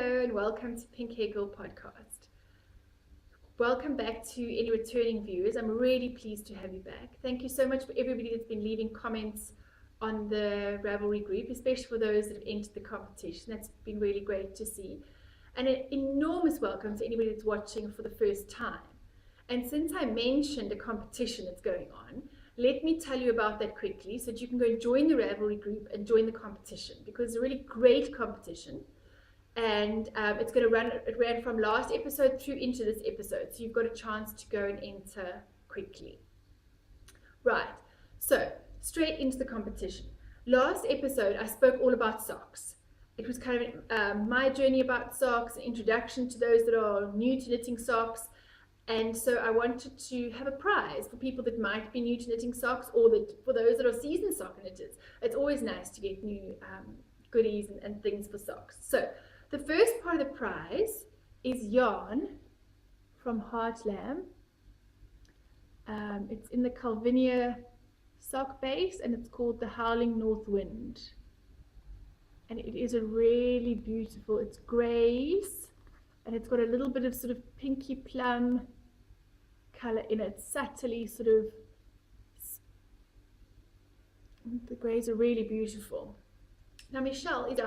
Hello and welcome to Pink Hair Girl podcast. Welcome back to any returning viewers. I'm really pleased to have you back. Thank you so much for everybody that's been leaving comments on the Ravelry group, especially for those that have entered the competition. That's been really great to see. And an enormous welcome to anybody that's watching for the first time. And since I mentioned a competition that's going on, let me tell you about that quickly so that you can go and join the Ravelry group and join the competition, because it's a really great competition. And it's going to run, it ran from last episode through into this episode, so you've got a chance to go and enter quickly. Right, so straight into the competition. Last episode I spoke all about socks. It was kind of my journey about socks, an introduction to those that are new to knitting socks, and so I wanted to have a prize for people that might be new to knitting socks, or that for those that are seasoned sock knitters. It's always nice to get new goodies and things for socks. So the first part of the prize is yarn from Heartlam. It's in the Calvinia sock base and it's called the Howling North Wind. And it is a really beautiful, it's greys and it's got a little bit of sort of pinky plum color in it, subtly sort of, the greys are really beautiful. Now Michelle is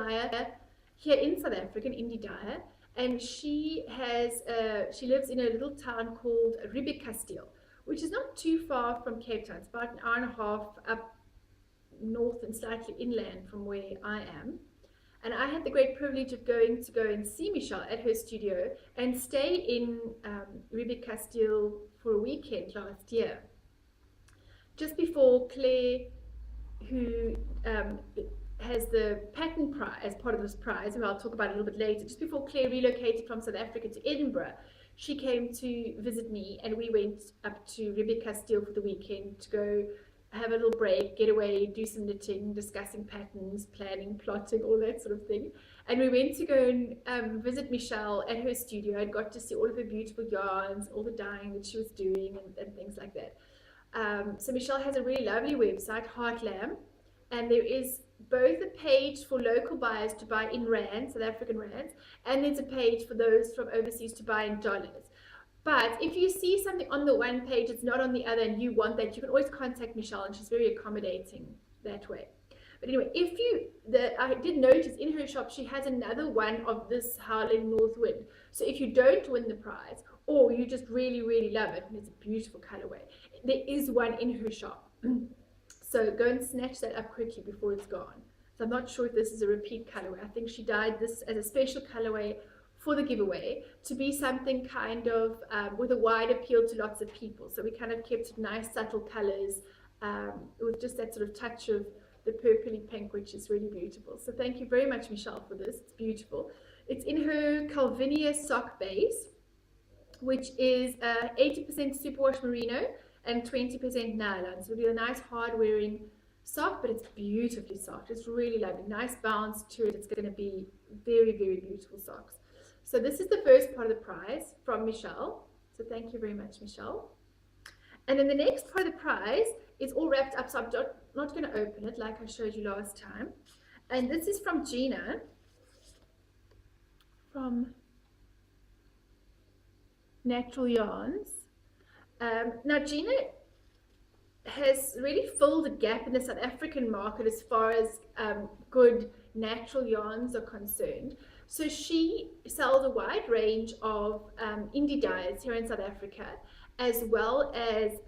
here in South Africa, an indie dyer, and she lives in a little town called Ribekasteel, which is not too far from Cape Town. It's about an hour and a half up north and slightly inland from where I am. And I had the great privilege of going and see Michelle at her studio and stay in Ribekasteel for a weekend last year. Just before Claire, who has the pattern prize as part of this prize, and I'll talk about it a little bit later. Just before Claire relocated from South Africa to Edinburgh, she came to visit me and we went up to Ribekasteel for the weekend to go have a little break, get away, do some knitting, discussing patterns, planning, plotting, all that sort of thing. And we went to go and visit Michelle at her studio and got to see all of her beautiful yarns, all the dyeing that she was doing and things like that. So Michelle has a really lovely website, Heartlam, and there is both a page for local buyers to buy in rands, South African rands, and there's a page for those from overseas to buy in dollars. But if you see something on the one page, it's not on the other, and you want that, you can always contact Michelle, and she's very accommodating that way. But anyway, I did notice in her shop she has another one of this Howling North Wind. So if you don't win the prize, or you just really, really love it, and it's a beautiful colorway, there is one in her shop. So go and snatch that up quickly before it's gone. So I'm not sure if this is a repeat colorway. I think she dyed this as a special colorway for the giveaway to be something kind of with a wide appeal to lots of people. So we kind of kept nice subtle colors with just that sort of touch of the purpley pink, which is really beautiful. So thank you very much, Michelle, for this. It's beautiful. It's in her Calvinia sock base, which is 80% superwash merino and 20% nylon. So it'll be a nice hard wearing sock, but it's beautifully soft. It's really lovely. Nice bounce to it. It's going to be very, very beautiful socks. So this is the first part of the prize from Michelle. So thank you very much, Michelle. And then the next part of the prize is all wrapped up. So I'm not going to open it like I showed you last time. And this is from Gina from Natural Yarns. Now Gina has really filled a gap in the South African market as far as good natural yarns are concerned. So she sells a wide range of indie dyes here in South Africa, as well as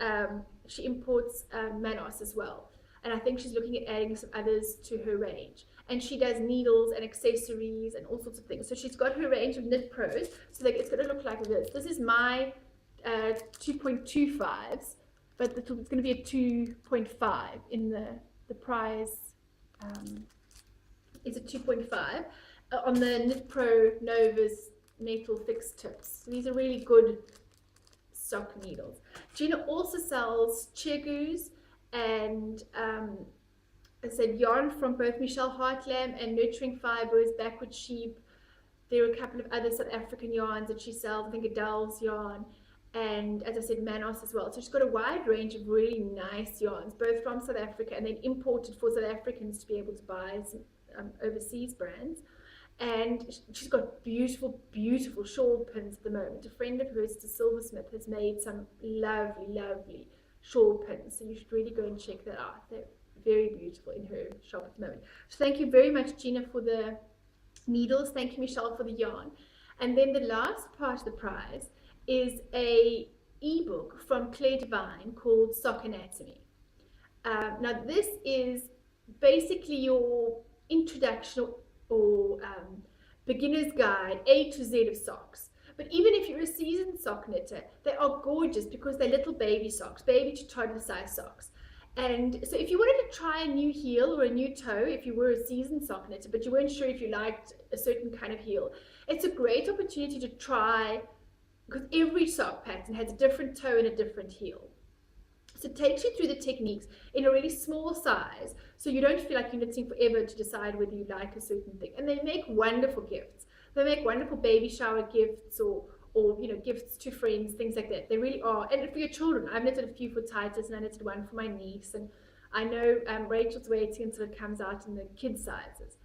she imports Manos as well. And I think she's looking at adding some others to her range. And she does needles and accessories and all sorts of things. So she's got her range of Knit Pros. So it's going to look like this. This is my 2.25s, but it's going to be a 2.5 in the prize. Is a 2.5 on the Knit Pro Nova's Nettle Fixed Tips. So these are really good sock needles. Gina also sells chegoos and I said yarn from both Michelle Heartlam and Nurturing Fibers, Backward Sheep. There are a couple of other South African yarns that she sells. I think Adele's yarn, and as I said, Manos as well. So she's got a wide range of really nice yarns, both from South Africa and then imported for South Africans to be able to buy some overseas brands. And she's got beautiful, beautiful shawl pins at the moment. A friend of hers, the silversmith, has made some lovely, lovely shawl pins. So you should really go and check that out. They're very beautiful in her shop at the moment. So thank you very much, Gina, for the needles. Thank you, Michelle, for the yarn. And then the last part of the prize is a ebook from Claire Devine called Sock Anatomy. Now this is basically your introduction or beginner's guide, A to Z of socks. But even if you're a seasoned sock knitter, they are gorgeous because they're little baby socks, baby to toddler size socks. And so if you wanted to try a new heel or a new toe, if you were a seasoned sock knitter, but you weren't sure if you liked a certain kind of heel, it's a great opportunity to try, because every sock pattern has a different toe and a different heel. So it takes you through the techniques in a really small size, so you don't feel like you're knitting forever to decide whether you like a certain thing. And they make wonderful gifts. They make wonderful baby shower gifts or gifts to friends, things like that. They really are. And for your children, I've knitted a few for Titus, and I knitted one for my niece. And I know Rachel's waiting until it comes out in the kids' sizes.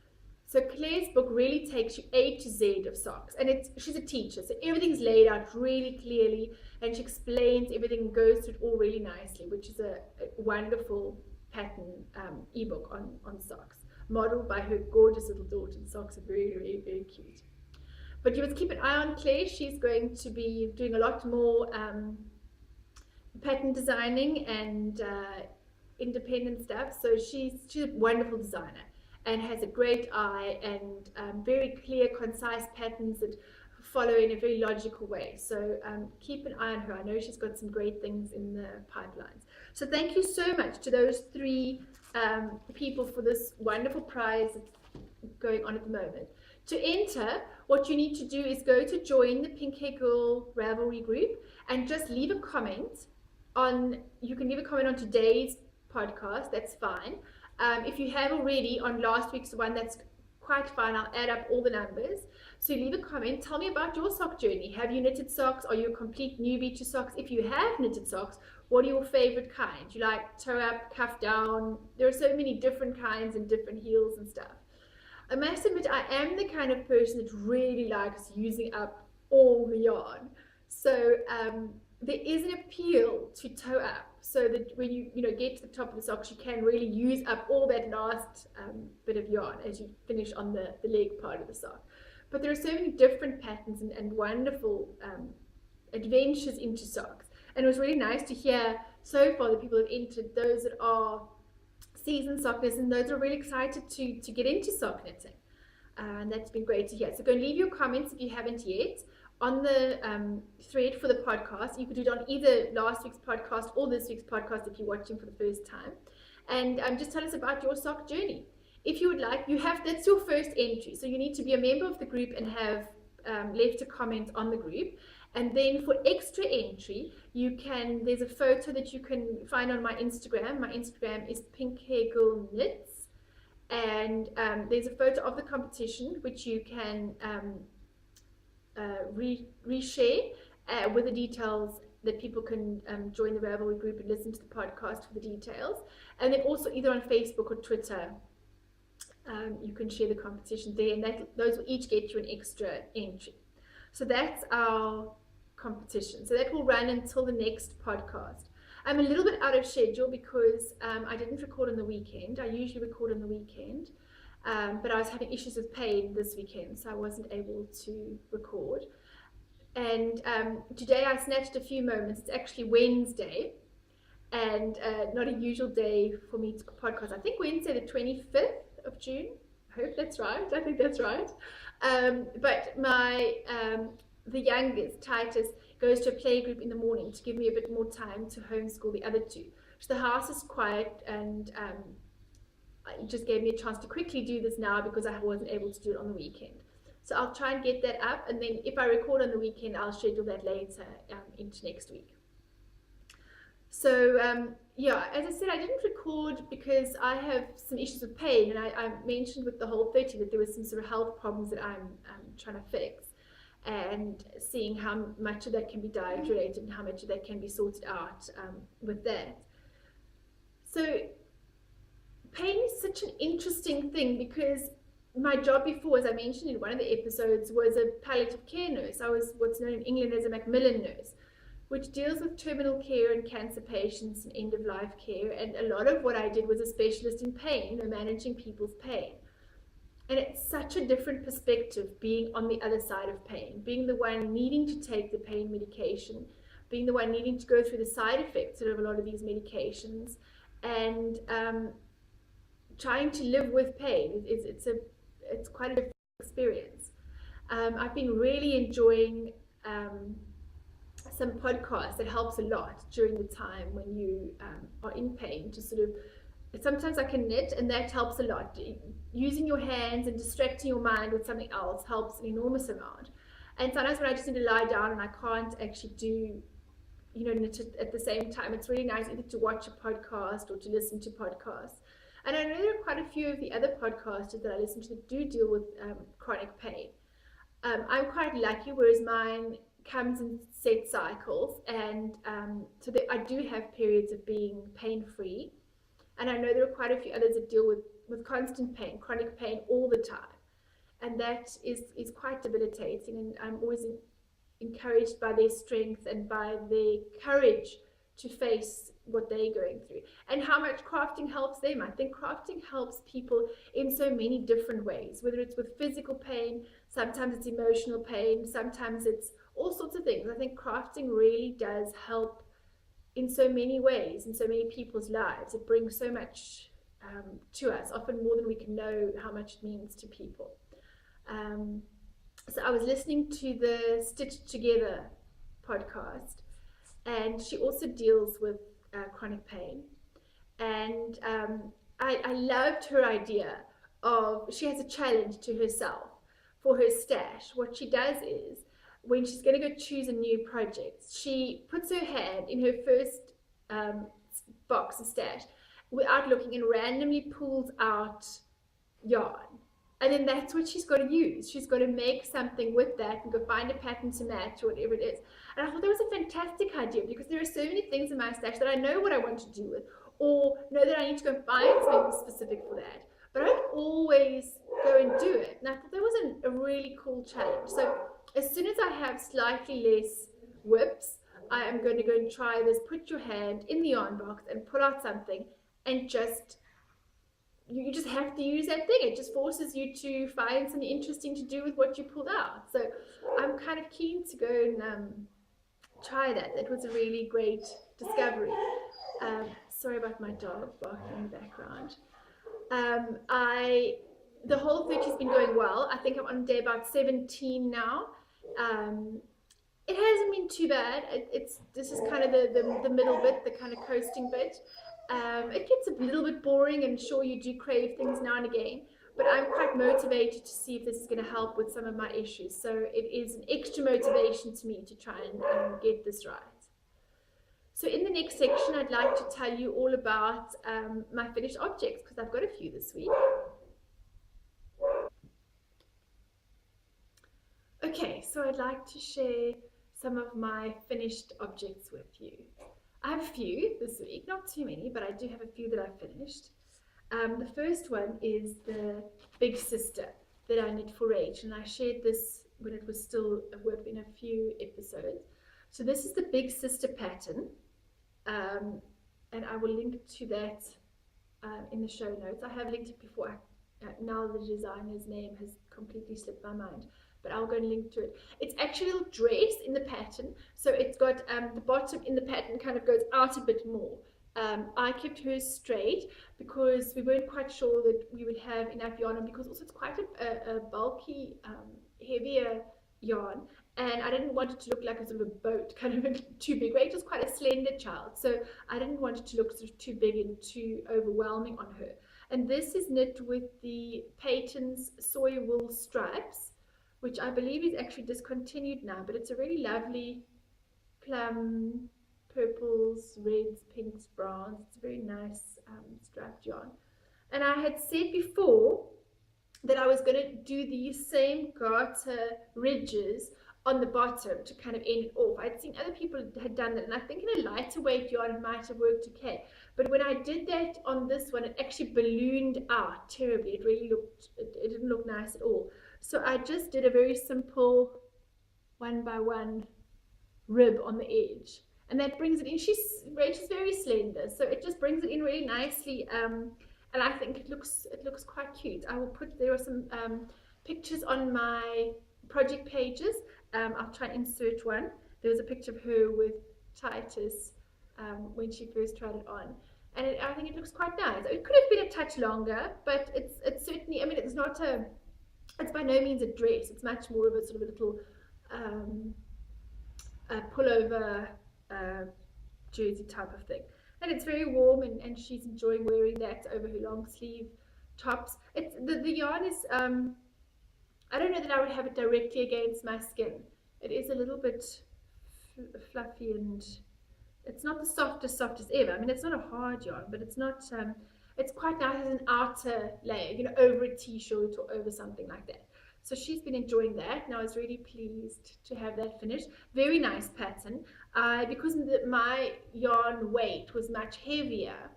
So Claire's book really takes you A to Z of socks, and she's a teacher, so everything's laid out really clearly, and she explains everything and goes through it all really nicely, which is a wonderful pattern ebook on socks, modeled by her gorgeous little daughter. The socks are very, very, very cute. But you must keep an eye on Claire. She's going to be doing a lot more pattern designing and independent stuff. So she's a wonderful designer and has a great eye and very clear, concise patterns that follow in a very logical way. So keep an eye on her. I know she's got some great things in the pipelines. So thank you so much to those three people for this wonderful prize that's going on at the moment. To enter, what you need to do is go to join the Pink Hair Girl Ravelry group and just leave a comment on, you can leave a comment on today's podcast, that's fine. If you have already on last week's one, that's quite fine. I'll add up all the numbers. So leave a comment. Tell me about your sock journey. Have you knitted socks? Are you a complete newbie to socks? If you have knitted socks, what are your favorite kinds? You like toe up, cuff down? There are so many different kinds and different heels and stuff. I must admit, I am the kind of person that really likes using up all the yarn. So there is an appeal to toe up, so that when you get to the top of the socks, you can really use up all that last bit of yarn as you finish on the leg part of the sock. But there are so many different patterns and wonderful adventures into socks. And it was really nice to hear so far that people have entered, those that are seasoned sock knitters and those that are really excited to get into sock knitting. And that's been great to hear. So go and leave your comments if you haven't yet on the thread for the podcast. You could do it on either last week's podcast or this week's podcast if you're watching for the first time. And just tell us about your sock journey. If you would like, that's your first entry. So you need to be a member of the group and have left a comment on the group. And then for extra entry, there's a photo that you can find on my Instagram. My Instagram is Pink Hair Girl Knits. And there's a photo of the competition, which you can reshare with the details that people can join the Ravelry group and listen to the podcast for the details. And then also either on Facebook or Twitter, you can share the competition there, and those will each get you an extra entry. So that's our competition. So that will run until the next podcast. I'm a little bit out of schedule because I didn't record on the weekend. I usually record on the weekend, but I was having issues with pain this weekend, so I wasn't able to record. And today I snatched a few moments. It's actually Wednesday, and not a usual day for me to podcast. I think Wednesday the 25th of June. I hope that's right. I think that's right. But the youngest, Titus, goes to a play group in the morning to give me a bit more time to homeschool the other two. So the house is quiet, and it just gave me a chance to quickly do this now because I wasn't able to do it on the weekend. So I'll try and get that up, and then if I record on the weekend, I'll schedule that later into next week. So yeah, as I said, I didn't record because I have some issues with pain, and I mentioned with the whole 30 that there was some sort of health problems that I'm trying to fix, and seeing how much of that can be diet related and how much of that can be sorted out with that. So pain is such an interesting thing because my job before, as I mentioned in one of the episodes, was a palliative care nurse. I was what's known in England as a Macmillan nurse, which deals with terminal care and cancer patients and end of life care. And a lot of what I did was a specialist in pain, managing people's pain. And it's such a different perspective being on the other side of pain, being the one needing to take the pain medication, being the one needing to go through the side effects of a lot of these medications, and trying to live with pain. It's quite a different experience. I've been really enjoying some podcasts that helps a lot during the time when you are in pain to sort of, sometimes I can knit and that helps a lot. Using your hands and distracting your mind with something else helps an enormous amount. And sometimes when I just need to lie down and I can't actually do, knit at the same time, it's really nice either to watch a podcast or to listen to podcasts. And I know there are quite a few of the other podcasters that I listen to that do deal with chronic pain. I'm quite lucky, whereas mine comes in set cycles, and so that I do have periods of being pain-free. And I know there are quite a few others that deal with constant pain, chronic pain all the time. And that is quite debilitating. And I'm always encouraged by their strength and by their courage to face what they're going through and how much crafting helps them. I think crafting helps people in so many different ways, whether it's with physical pain, sometimes it's emotional pain, sometimes it's all sorts of things. I think crafting really does help in so many ways, in so many people's lives. It brings so much to us, often more than we can know how much it means to people. So I was listening to the Stitched Together podcast, and she also deals with chronic pain. And I loved her idea of, she has a challenge to herself for her stash. What she does is, when she's going to go choose a new project, she puts her hand in her first box of stash without looking and randomly pulls out yarn. And then that's what she's got to use. She's got to make something with that and go find a pattern to match or whatever it is. And I thought that was a fantastic idea, because there are so many things in my stash that I know what I want to do with, or know that I need to go and find something specific for that. But I don't always go and do it. And I thought that was a really cool challenge. So as soon as I have slightly less whips, I am going to go and try this. Put your hand in the yarn box and pull out something, and you just have to use that thing. It just forces you to find something interesting to do with what you pulled out. So I'm kind of keen to go and try that. It was a really great discovery. Sorry about my dog barking in the background. The whole 30's been going well. I think I'm on day about 17 now. It hasn't been too bad. This is kind of the middle bit, the kind of coasting bit. It gets a little bit boring, and sure, you do crave things now and again, but I'm quite motivated to see if this is going to help with some of my issues. So it is an extra motivation to me to try and get this right. So in the next section, I'd like to tell you all about my finished objects, because I've got a few this week. Okay, so I'd like to share some of my finished objects with you. I have a few this week, not too many, but I do have a few that I've finished. The first one is the Big Sister that I knit for Rach, and I shared this when it was still a whip in a few episodes. So this is the Big Sister pattern, and I will link to that in the show notes. I have linked it before. Now the designer's name has completely slipped my mind, but I'll go and link to it. It's actually a little dress in the pattern, so it's got the bottom in the pattern kind of goes out a bit more. I kept hers straight because we weren't quite sure that we would have enough yarn, and because also it's quite a bulky, heavier yarn, and I didn't want it to look like a sort of a boat, kind of too big. Rachel's quite a slender child, so I didn't want it to look sort of too big and too overwhelming on her. And this is knit with the Peyton's Soy Wool Stripes, which I believe is actually discontinued now, but it's a really lovely plum, purples, reds, pinks, browns. It's a very nice striped yarn. And I had said before that I was going to do these same garter ridges on the bottom to kind of end it off. I'd seen other people had done that, and I think in a lighter weight yarn it might have worked okay. But when I did that on this one, it actually ballooned out terribly. It really looked, it didn't look nice at all. So I just did a very simple 1x1 rib on the edge, and that brings it in. Rachel's very slender, so it just brings it in really nicely. And I think it looks quite cute. I will put, there are some pictures on my project pages. I'll try and insert one. There was a picture of her with Titus when she first tried it on, and I think it looks quite nice. It could have been a touch longer, but it's certainly, I mean, it's by no means a dress. It's much more of a sort of a little pullover jersey type of thing, and it's very warm, and she's enjoying wearing that over her long sleeve tops. It's the yarn is I don't know that I would have it directly against my skin. It is a little bit fluffy, and it's not the softest ever. I mean, it's not a hard yarn, but it's not it's quite nice as an outer layer, you know, over a t-shirt or over something like that. So she's been enjoying that, and I was really pleased to have that finished. Very nice pattern. Because my yarn weight was much heavier,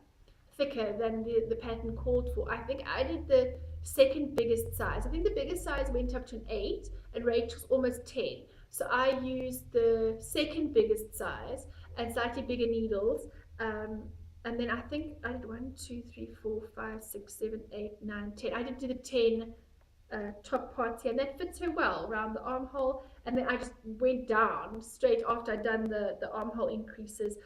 thicker than the pattern called for, I think I did the second biggest size. I think the biggest size went up to an 8, and Rachel's almost 10. So I used the second biggest size and slightly bigger needles. And then I think I did 1, 2, 3, 4, 5, 6, 7, 8, 9, 10. I did do the 10 top parts here, and that fits her well around the armhole. And then I just went down straight after I'd done the armhole increases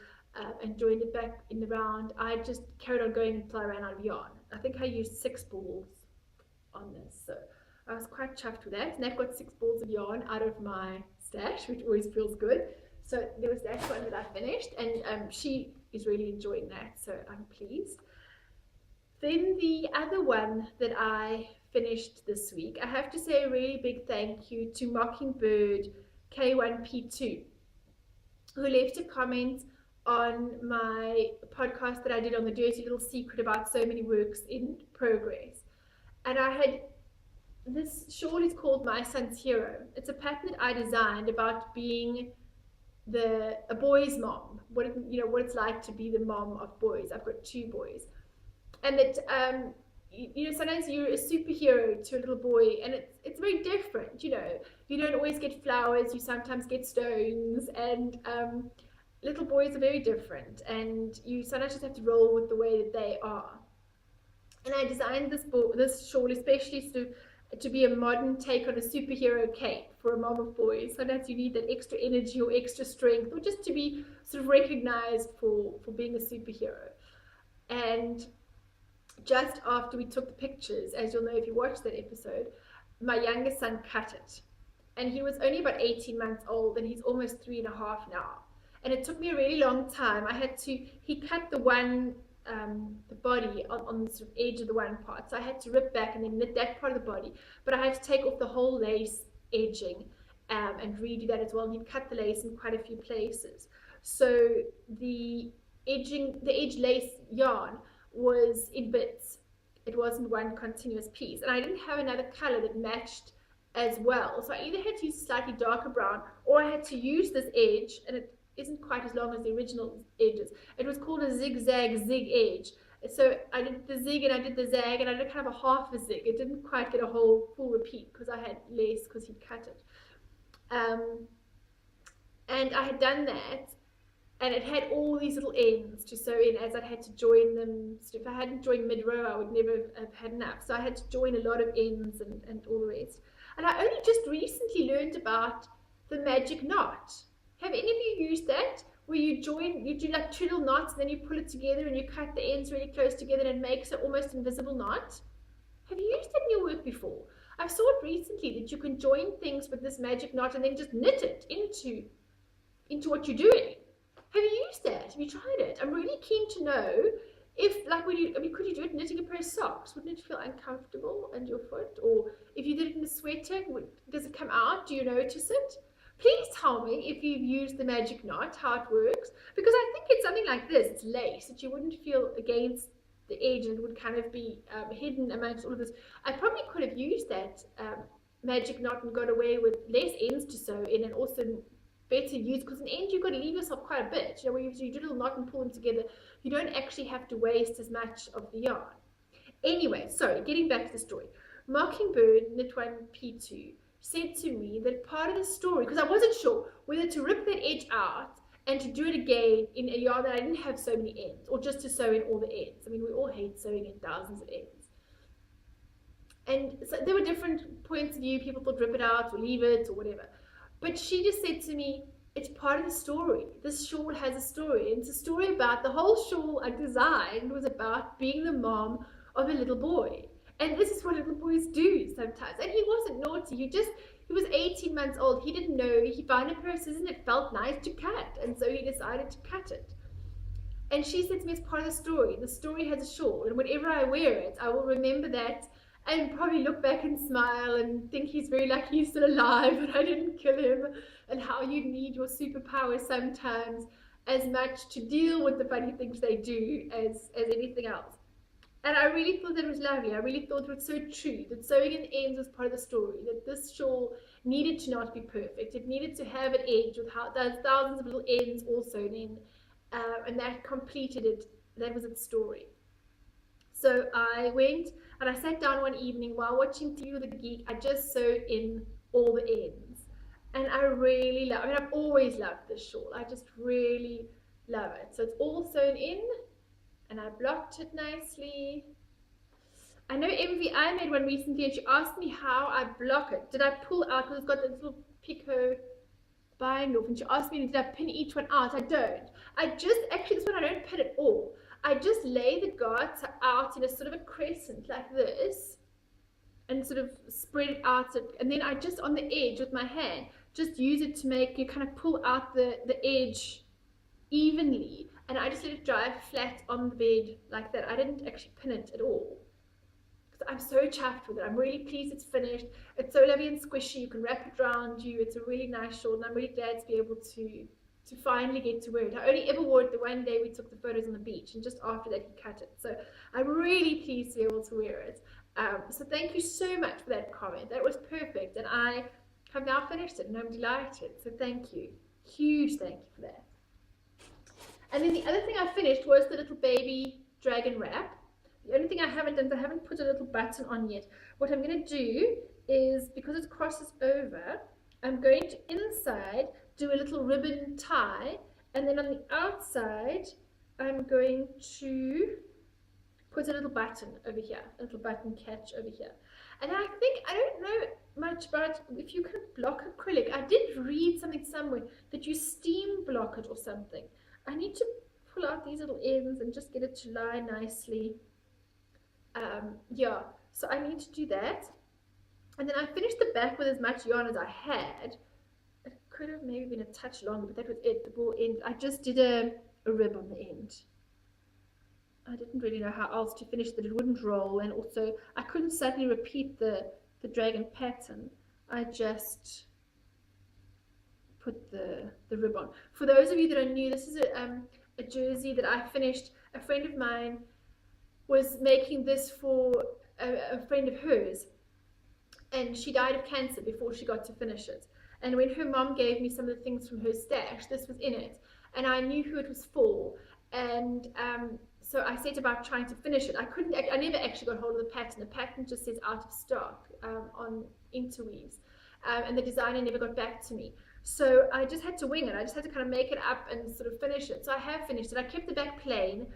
and joined it back in the round. I just carried on going until I ran out of yarn. I think I used 6 balls on this, so I was quite chuffed with that. And I've got 6 balls of yarn out of my stash, which always feels good. So there was that one that I finished, and she is really enjoying that, so I'm pleased. Then the other one that I finished this week, I have to say a really big thank you to Mockingbird K1P2, who left a comment on my podcast that I did on the Dirty Little Secret about so many works in progress. And this shawl is called My Son's Hero. It's a pattern that I designed about being a boy's mom, what it's like to be the mom of boys. I've got 2 boys, and that sometimes you're a superhero to a little boy, and it's very different. You don't always get flowers, you sometimes get stones, and little boys are very different, and you sometimes just have to roll with the way that they are. And I designed this shawl especially to be a modern take on a superhero cape for a mom of boys. Sometimes you need that extra energy or extra strength, or just to be sort of recognized for being a superhero. And just after we took the pictures, as you'll know if you watched that episode, my youngest son cut it. And he was only about 18 months old, and he's almost 3.5 now. And it took me a really long time. He cut the body on the sort of edge of the one part, so I had to rip back and then knit that part of the body, but I had to take off the whole lace edging and redo that as well. And he'd cut the lace in quite a few places, so the edge lace yarn was in bits. It wasn't one continuous piece, and I didn't have another color that matched as well, so I either had to use slightly darker brown, or I had to use this edge, and it isn't quite as long as the original edges. It was called a zigzag zig edge. So I did the zig and I did the zag, and I did kind of a half a zig. It didn't quite get a whole full repeat because I had lace, because he'd cut it. And I had done that, and it had all these little ends to sew in as I had to join them. So if I hadn't joined mid-row, I would never have had enough. So I had to join a lot of ends and all the rest. And I only just recently learned about the magic knot. Have any of you used that? Where you do like 2 little knots, and then you pull it together and you cut the ends really close together, and it makes an almost invisible knot? Have you used that in your work before? I saw it recently that you can join things with this magic knot and then just knit it into what you're doing. Have you used that? Have you tried it? I'm really keen to know if, like, could you do it knitting a pair of socks? Wouldn't it feel uncomfortable under your foot? Or if you did it in a sweater, does it come out? Do you notice it? Please tell me if you've used the magic knot, how it works, because I think it's something like this. It's lace that you wouldn't feel against the edge, and it would kind of be hidden amongst all of this. I probably could have used that magic knot and got away with less ends to sew in, and also better use, because in the end you've got to leave yourself quite a bit. You know, when you do a little knot and pull them together, you don't actually have to waste as much of the yarn. Anyway, sorry, getting back to the story. Mockingbird Knit1 P2 said to me that part of the story, because I wasn't sure whether to rip that edge out and to do it again in a yarn that I didn't have so many ends, or just to sew in all the ends. I mean, we all hate sewing in thousands of ends. And so there were different points of view. People thought rip it out or leave it or whatever. But she just said to me, it's part of the story. This shawl has a story. And it's a story about, the whole shawl I designed was about being the mom of a little boy. And this is what little boys do sometimes. And he wasn't naughty. He was 18 months old. He didn't know. He found a pair of scissors and it felt nice to cut. And so he decided to cut it. And she said to me, it's part of the story. The story has a shawl. And whenever I wear it, I will remember that and probably look back and smile and think he's very lucky he's still alive and I didn't kill him, and how you need your superpowers sometimes as much to deal with the funny things they do as anything else. And I really thought that was lovely. I really thought it was so true, that sewing in the ends was part of the story, that this shawl needed to not be perfect. It needed to have an edge with how there's thousands of little ends all sewn in, and that completed it. That was its story. So I went and I sat down one evening while watching TV with a geek. I just sewed in all the ends. And I really love, I mean, I've always loved this shawl. I just really love it. So it's all sewn in, and I blocked it nicely. I know MVI made one recently and she asked me how I block it. Did I pull out, because it's got this little picot bind off, and she asked me, did I pin each one out? I don't. Actually this one I don't pin it all. I just lay the garter out in a sort of a crescent like this and sort of spread it out, and then I just on the edge with my hand just use it to make you kind of pull out the edge evenly, and I just let it dry flat on the bed like that. I didn't actually pin it at all. I'm so chuffed with it. I'm really pleased it's finished. It's so lovely and squishy. You can wrap it around you. It's a really nice shawl, and I'm really glad to be able to finally get to wear it. I only ever wore it the one day we took the photos on the beach, and just after that he cut it. So I'm really pleased to be able to wear it. So thank you so much for that comment. That was perfect, and I have now finished it and I'm delighted. So thank you. Huge thank you for that. And then the other thing I finished was the little baby dragon wrap. The only thing I haven't done is I haven't put a little button on yet. What I'm going to do is, because it crosses over, I'm going to inside do a little ribbon tie, and then on the outside I'm going to put a little button over here, a little button catch over here. And I think, I don't know much about if you can block acrylic. I did read something somewhere that you steam block it or something. I need to pull out these little ends and just get it to lie nicely. Yeah, so I need to do that. And then I finished the back with as much yarn as I had. It could have maybe been a touch longer, but that was it, the ball end. I just did a rib on the end. I didn't really know how else to finish that it wouldn't roll, and also I couldn't suddenly repeat the dragon pattern. I just put the rib on. For those of you that are new, this is a jersey that I finished. A friend of mine was making this for a friend of hers, and she died of cancer before she got to finish it. And when her mom gave me some of the things from her stash, this was in it, and I knew who it was for. And so I set about trying to finish it. I never actually got hold of the pattern. The pattern just says out of stock on Interweaves, and the designer never got back to me. So I just had to wing it. I just had to kind of make it up and sort of finish it. So I have finished it. I kept the back plain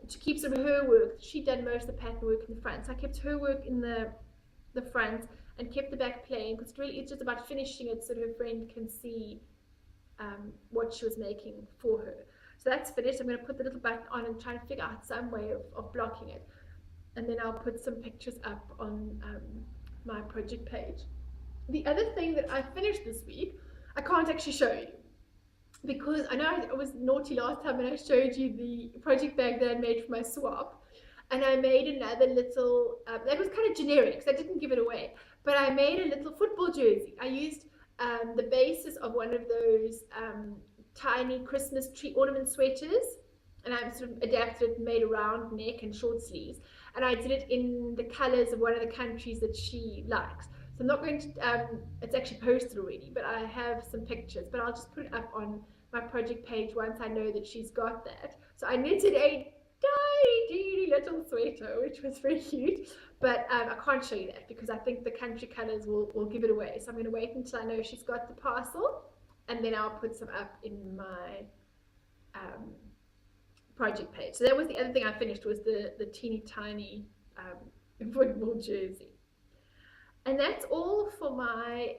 to keep some of her work. She'd done most of the pattern work in the front, so I kept her work in the front and kept the back plain, because really it's just about finishing it so that her friend can see what she was making for her. So that's finished. I'm going to put the little button on and try to figure out some way of blocking it, and then I'll put some pictures up on my project page. The other thing that I finished this week, I can't actually show you, because I know I was naughty last time when I showed you the project bag that I made for my swap, and I made another little, that was kind of generic, so I didn't give it away, but I made a little football jersey. I used the basis of one of those tiny Christmas tree ornament sweaters, and I sort of adapted it, made a round neck and short sleeves, and I did it in the colors of one of the countries that she likes. So I'm not going to, it's actually posted already, but I have some pictures, but I'll just put it up on my project page once I know that she's got that. So I knitted a tiny little sweater, which was very cute, but I can't show you that because I think the country colors will give it away. So I'm going to wait until I know she's got the parcel, and then I'll put some up in my project page. So that was the other thing I finished, was the teeny tiny football jersey. And that's all for my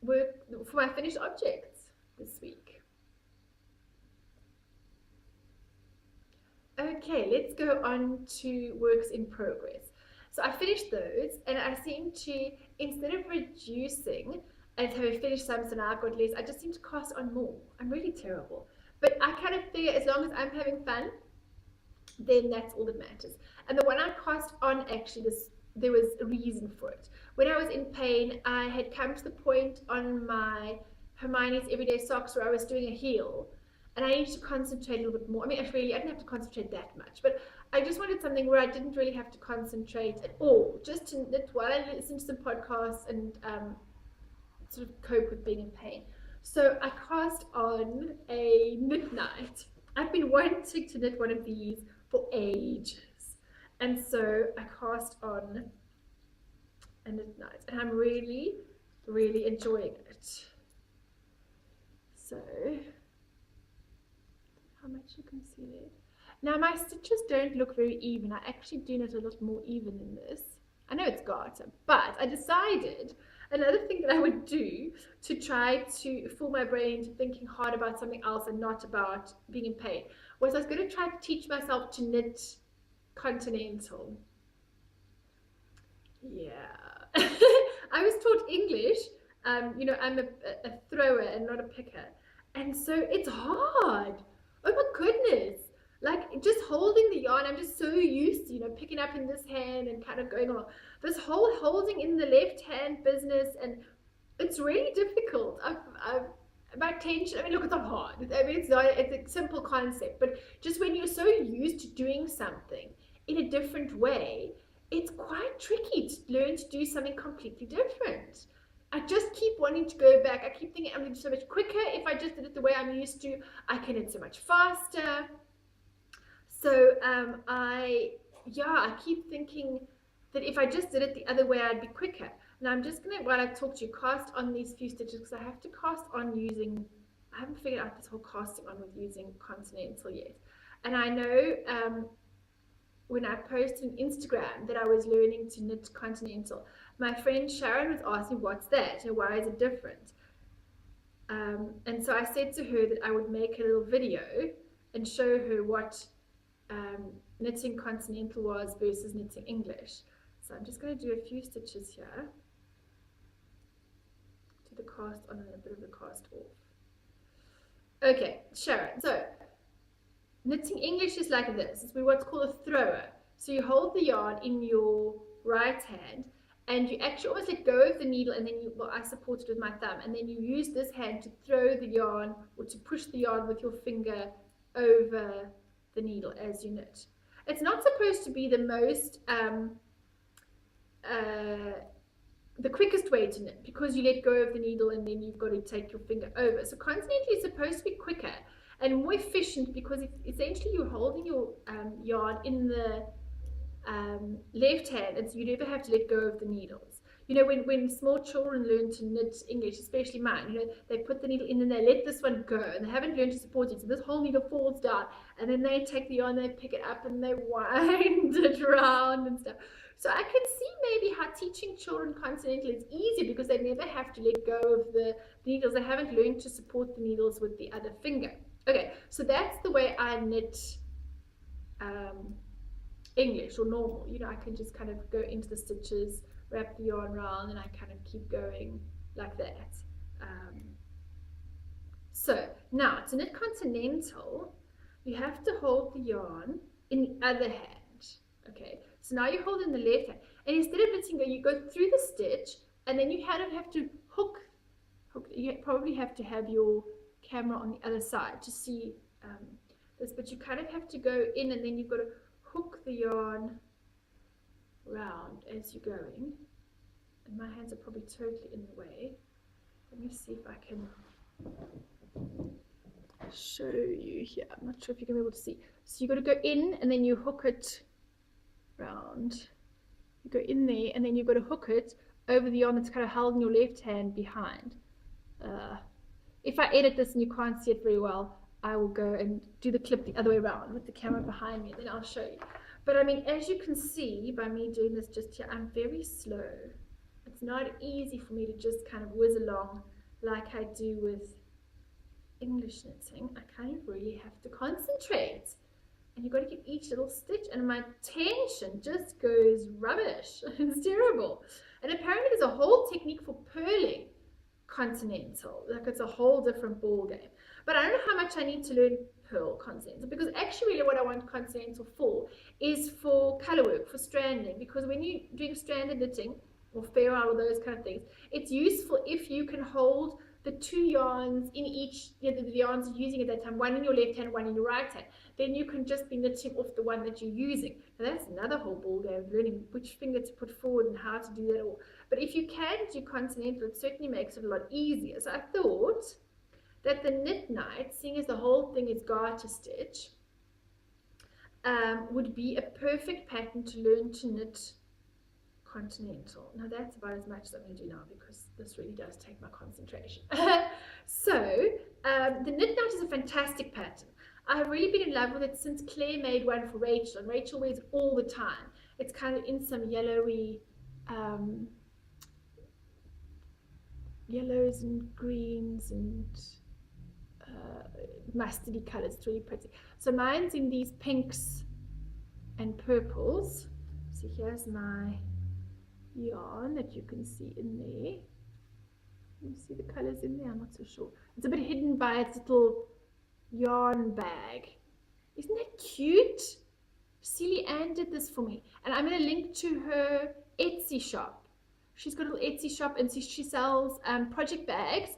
work, for my finished objects this week. Okay, let's go on to works in progress. So I finished those, and I seem to, instead of reducing and having finished some, so now I've got less, I just seem to cast on more. I'm really terrible. But I kind of figure as long as I'm having fun, then that's all that matters. And the one I cast on, actually, there was a reason for it. When I was in pain, I had come to the point on my Hermione's Everyday Socks where I was doing a heel, and I needed to concentrate a little bit more. I mean, I didn't have to concentrate that much, but I just wanted something where I didn't really have to concentrate at all, just to knit while I listened to some podcasts and sort of cope with being in pain. So I cast on a knit night. I've been wanting to knit one of these for ages, and so I cast on a knit night, and I'm really, really enjoying it. So, how much you can see there. Now my stitches don't look very even. I actually do knit a lot more even than this. I know it's garter, but I decided another thing that I would do to try to fool my brain into thinking hard about something else and not about being in pain was I was going to try to teach myself to knit continental. Yeah. I was taught English. You know, I'm a thrower and not a picker. And so it's hard. Oh my goodness. Like just holding the yarn, I'm just so used to, you know, picking up in this hand and kind of going along. This whole holding in the left hand business, and it's really difficult. My tension, I mean, look, it's not hard. I mean, it's a simple concept, but just when you're so used to doing something in a different way, it's quite tricky to learn to do something completely different. I just keep wanting to go back. I keep thinking I'm going to do so much quicker. If I just did it the way I'm used to, I can knit so much faster. So I keep thinking that if I just did it the other way, I'd be quicker. Now I'm just going to, while I talk to you, cast on these few stitches because I have to cast on using, I haven't figured out this whole casting on with using continental yet. And I know when I posted on Instagram that I was learning to knit continental, my friend Sharon was asking, what's that? And why is it different? And so I said to her that I would make a little video and show her what knitting continental was versus knitting English. So I'm just going to do a few stitches here. Do the cast on and a bit of the cast off. Okay, Sharon. So knitting English is like this. It's what's called a thrower. So you hold the yarn in your right hand and you actually almost let go of the needle, and then I support it with my thumb, and then you use this hand to throw the yarn or to push the yarn with your finger over the needle as you knit. It's not supposed to be the most the quickest way to knit because you let go of the needle and then you've got to take your finger over. So continental is supposed to be quicker and more efficient because essentially you're holding your yarn in the left hand, and so you never have to let go of the needles. You know, when small children learn to knit English, especially mine, you know, they put the needle in and they let this one go and they haven't learned to support it, so this whole needle falls down, and then they take the yarn, they pick it up and they wind it around and stuff. So I can see maybe how teaching children continental is easier because they never have to let go of the needles. They haven't learned to support the needles with the other finger. Okay, so that's the way I knit English or normal. You know, I can just kind of go into the stitches, wrap the yarn around, and I kind of keep going like that. So now to knit continental, you have to hold the yarn in the other hand. Okay, so now you hold it in the left hand, and instead of letting go, you go through the stitch, and then you kind of have to hook. You probably have to have your camera on the other side to see this, but you kind of have to go in, and then you've got to hook the yarn round as you're going. and my hands are probably totally in the way. Let me see if I can show you here. I'm not sure if you're going to be able to see. So you got to go in and then you hook it round. You go in there and then you've got to hook it over the yarn that's kind of held in your left hand behind. If I edit this and you can't see it very well, I will go and do the clip the other way around with the camera behind me, and then I'll show you. But I mean, as you can see by me doing this just here, I'm very slow. It's not easy for me to just kind of whiz along like I do with English knitting. I kind of really have to concentrate. And you've got to get each little stitch, and my tension just goes rubbish. It's terrible. And apparently there's a whole technique for purling continental. Like, it's a whole different ball game. But I don't know how much I need to learn purl continental, because actually really what I want continental for is for color work, for stranding, because when you're doing stranded knitting or ferrule or those kind of things, it's useful if you can hold the two yarns in each, the yarns you're using at that time, one in your left hand, one in your right hand. Then you can just be knitting off the one that you're using. Now that's another whole ball game of learning which finger to put forward and how to do that all. But if you can do continental, it certainly makes it a lot easier. So I thought that the knit night, seeing as the whole thing is garter stitch, would be a perfect pattern to learn to knit continental. Now that's about as much as I'm going to do now, because this really does take my concentration. So the knit night is a fantastic pattern. I've really been in love with it since Claire made one for Rachel, and Rachel wears it all the time. It's kind of in some yellowy yellows and greens and mustardy colors. It's really pretty. So mine's in these pinks and purples. So here's my yarn that you can see in there. You see the colors in there? I'm not so sure. It's a bit hidden by its little yarn bag. Isn't that cute? Celie Ann did this for me, and I'm going to link to her Etsy shop. She's got a little Etsy shop, and she sells project bags,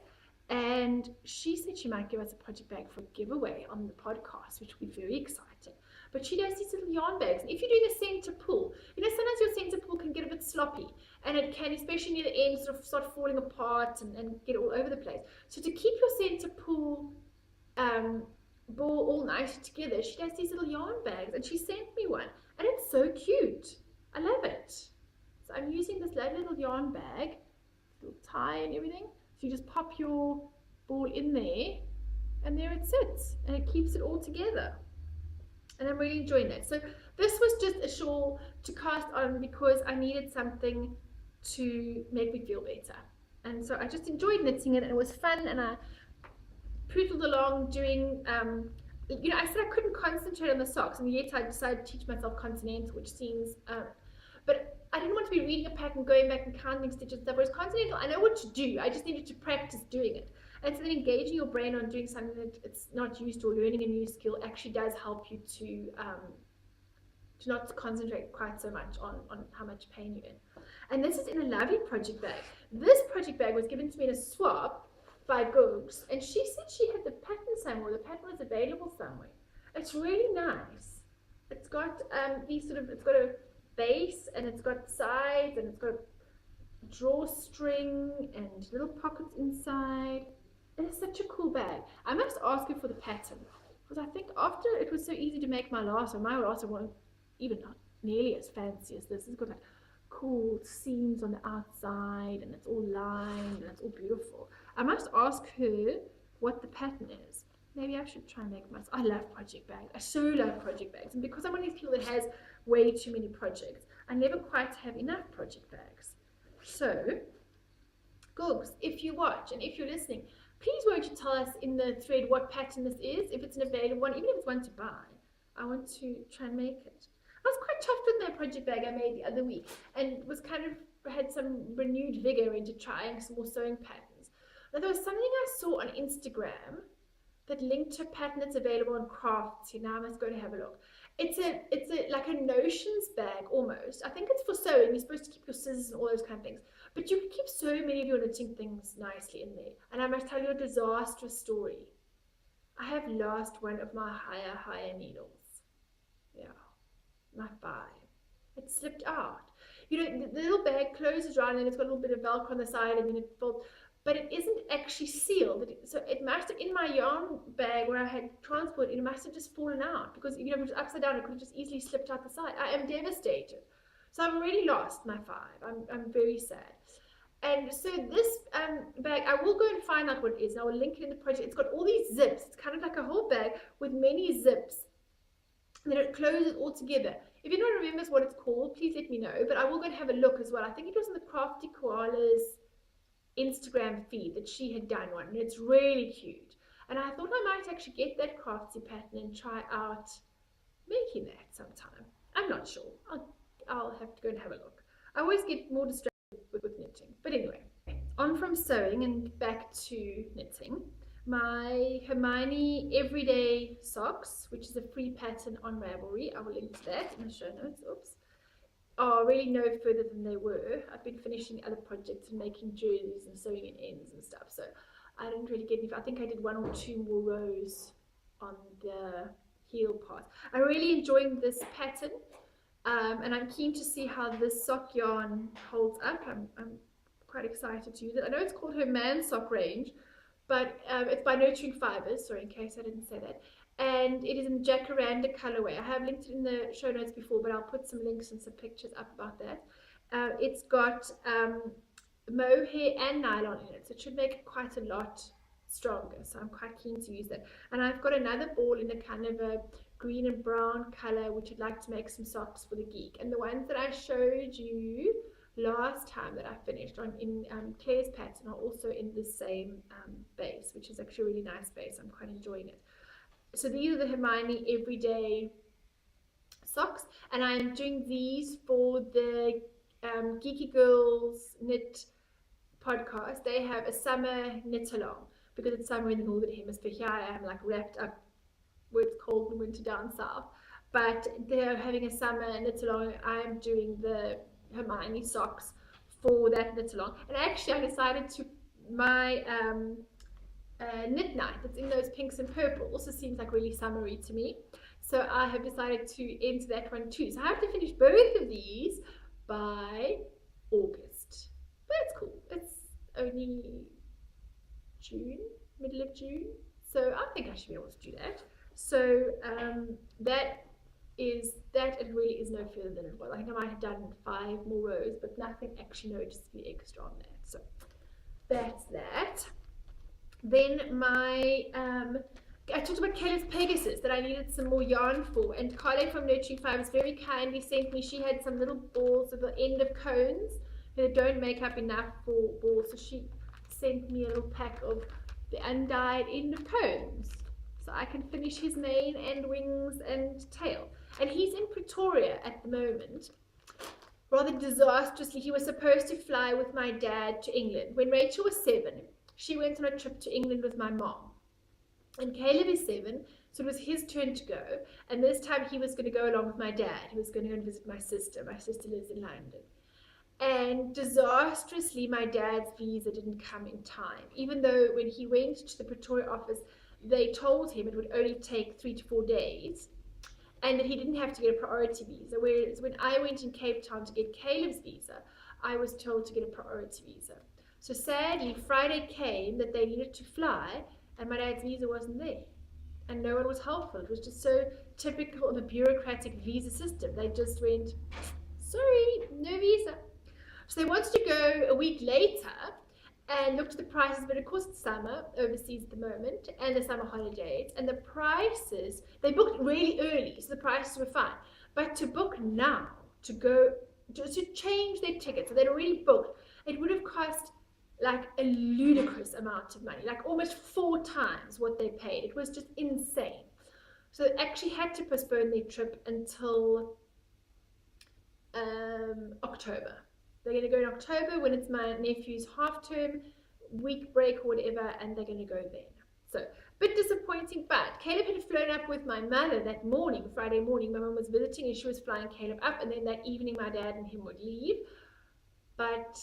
and she said she might give us a project bag for a giveaway on the podcast, which would be very exciting. But she does these little yarn bags, and if you're doing a center pull, you know, sometimes your center pull can get a bit sloppy, and it can, especially near the end, sort of start falling apart and get all over the place. So to keep your center pull ball all nice together, she does these little yarn bags, and she sent me one, and it's so cute. I love it. So I'm using this lovely little yarn bag, little tie and everything. So you just pop your ball in there, and there it sits, and it keeps it all together. And I'm really enjoying that. So this was just a shawl to cast on because I needed something to make me feel better. And so I just enjoyed knitting it, and it was fun, and I poodled along doing, you know, I said I couldn't concentrate on the socks, and yet I decided to teach myself continental, which seems, but I didn't want to be reading a pattern, going back and counting stitches and stuff, whereas continental, I know what to do, I just needed to practice doing it. And so then engaging your brain on doing something that it's not used to, or learning a new skill, actually does help you to not concentrate quite so much on how much pain you're in. And this is in a lovely project bag. This project bag was given to me in a swap by Googs, and she said she had the pattern somewhere, the pattern was available somewhere. It's really nice. It's got these sort of, it's got a base, and it's got sides, and it's got a drawstring and little pockets inside. It is such a cool bag. I must ask her for the pattern, because I think after it was so easy to make my last one, my last one wasn't even not nearly as fancy as this. It's got like cool seams on the outside, and it's all lined, and it's all beautiful. I must ask her what the pattern is. Maybe I should try and make myself. I love project bags. I so love project bags. And because I'm one of these people that has way too many projects, I never quite have enough project bags. So, Googs, if you watch and if you're listening, please won't you tell us in the thread what pattern this is, if it's an available one, even if it's one to buy. I want to try and make it. I was quite chuffed with that project bag I made the other week, and was kind of had some renewed vigor into trying some more sewing patterns. Now, there was something I saw on Instagram that linked to a pattern that's available on Crafts. Now I must go and have a look. It's a like a notions bag almost. I think it's for sewing. You're supposed to keep your scissors and all those kind of things, but you can keep so many of your knitting things nicely in there. And I must tell you a disastrous story. I have lost one of my higher needles. Yeah, my 5. It slipped out. You know, the little bag closes around and it's got a little bit of Velcro on the side and then it folds, but it isn't actually sealed. So it must have, in my yarn bag where I had transport, it must have just fallen out because, you know, if it was upside down, it could have just easily slipped out the side. I am devastated. So I've already lost my 5. I'm very sad. And so this bag, I will go and find out what it is, and I will link it in the project. It's got all these zips. It's kind of like a whole bag with many zips. And then it closes all together. If anyone remembers what it's called, please let me know. But I will go and have a look as well. I think it was in the Crafty Koala's Instagram feed that she had done one, and it's really cute. And I thought I might actually get that craftsy pattern and try out making that sometime. I'm not sure. I'll have to go and have a look. I always get more distracted with knitting. But anyway, on from sewing and back to knitting. My Hermione Everyday Socks, which is a free pattern on Ravelry, I will link to that in the show notes, are really no further than they were. I've been finishing other projects and making jerseys and sewing in ends and stuff, so I didn't really get any. I think I did 1 or 2 more rows on the heel part. I'm really enjoying this pattern, and I'm keen to see how this sock yarn holds up. I'm quite excited to use it. I know it's called her Man Sock range, but it's by Nurturing Fibers, sorry, in case I didn't say that. And it is in Jacaranda colorway. I have linked it in the show notes before, but I'll put some links and some pictures up about that. It's got mohair and nylon in it, so it should make it quite a lot stronger. So I'm quite keen to use that. And I've got another ball in a kind of a green and brown color, which I'd like to make some socks for the geek. And the ones that I showed you last time that I finished on in Claire's pattern are also in the same base, which is actually a really nice base. I'm quite enjoying it. So these are the Hermione Everyday Socks, and I'm doing these for the Geeky Girls Knit podcast. They have a summer knit along because it's summer in the northern hemisphere. Here I am like wrapped up where it's cold in winter down south, but they're having a summer knit along. I'm doing the Hermione socks for that knit along, and actually I decided to my knit night that's in those pinks and purple also seems like really summery to me, so I have decided to enter that one too. So I have to finish both of these by August, but it's cool. It's only June, middle of June, so I think I should be able to do that. So that it really is no further than it was. I think I might have done 5 more rows, but nothing actually noticeably extra on that. So that's that. Then my I talked about Caleb's Pegasus that I needed some more yarn for, and Carly from Nurturing Fibers very kindly sent me, she had some little balls at the end of cones that don't make up enough for balls, so she sent me a little pack of the undyed end of cones so I can finish his mane and wings and tail. And he's in Pretoria at the moment. Rather disastrously, he was supposed to fly with my dad to England. When Rachel was 7, she went on a trip to England with my mom. And Caleb is 7, so it was his turn to go. And this time he was going to go along with my dad. He was going to go and visit my sister. My sister lives in London. And disastrously, my dad's visa didn't come in time. Even though when he went to the Pretoria office, they told him it would only take 3 to 4 days, and that he didn't have to get a priority visa. Whereas when I went in Cape Town to get Caleb's visa, I was told to get a priority visa. So sadly, Friday came that they needed to fly, and my dad's visa wasn't there. And no one was helpful. It was just so typical of a bureaucratic visa system. They just went, sorry, no visa. So they wanted to go a week later and looked at the prices, but of course it's summer overseas at the moment and the summer holidays, and the prices, they booked really early, so the prices were fine. But to book now, to go, to change their tickets, so they'd already booked, it would have cost like a ludicrous amount of money, like almost 4 times what they paid. It was just insane. So they actually had to postpone their trip until October. They're going to go in October when it's my nephew's half-term week break or whatever, and they're going to go then. So, a bit disappointing, but Caleb had flown up with my mother that morning, Friday morning. My mum was visiting and she was flying Caleb up, and then that evening my dad and him would leave, but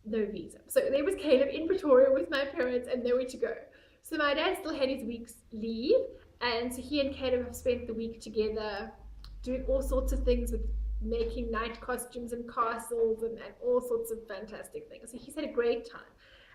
no visa. So there was Caleb in Pretoria with my parents and nowhere to go. So my dad still had his week's leave, and so he and Caleb have spent the week together doing all sorts of things with making night costumes and castles and all sorts of fantastic things. So he's had a great time.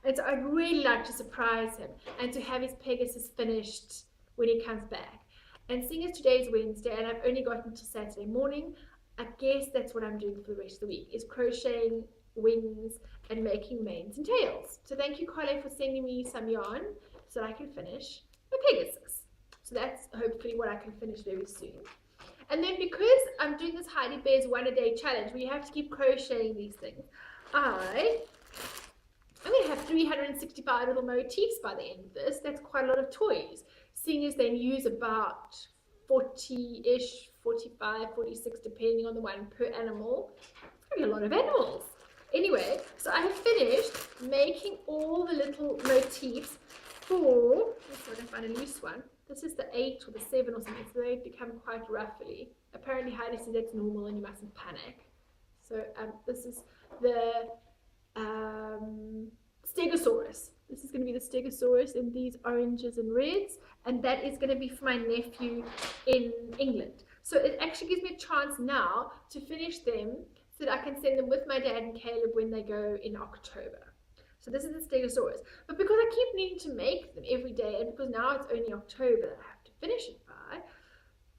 And so I'd really like to surprise him and to have his Pegasus finished when he comes back. And seeing as today's Wednesday and I've only got until Saturday morning, I guess that's what I'm doing for the rest of the week, is crocheting wings and making manes and tails. So thank you, Carly, for sending me some yarn so that I can finish my Pegasus. So that's hopefully what I can finish very soon. And then because I'm doing this Heidi Bear's 1 a day challenge where you have to keep crocheting these things, I'm going to have 365 little motifs by the end of this. That's quite a lot of toys, seeing as they use about 40-ish, 45, 46, depending on the one per animal. It's going to be a lot of animals. Anyway, so I have finished making all the little motifs for, let's see if I can find a loose one. This is the 8 or the 7 or something, so they become quite ruffly. Apparently Heidi says that's normal and you mustn't panic. So this is the Stegosaurus. This is going to be the Stegosaurus in these oranges and reds, and that is going to be for my nephew in England. So it actually gives me a chance now to finish them so that I can send them with my dad and Caleb when they go in October. So this is the Stegosaurus. But because I keep needing to make them every day, and because now it's only October that I have to finish it by,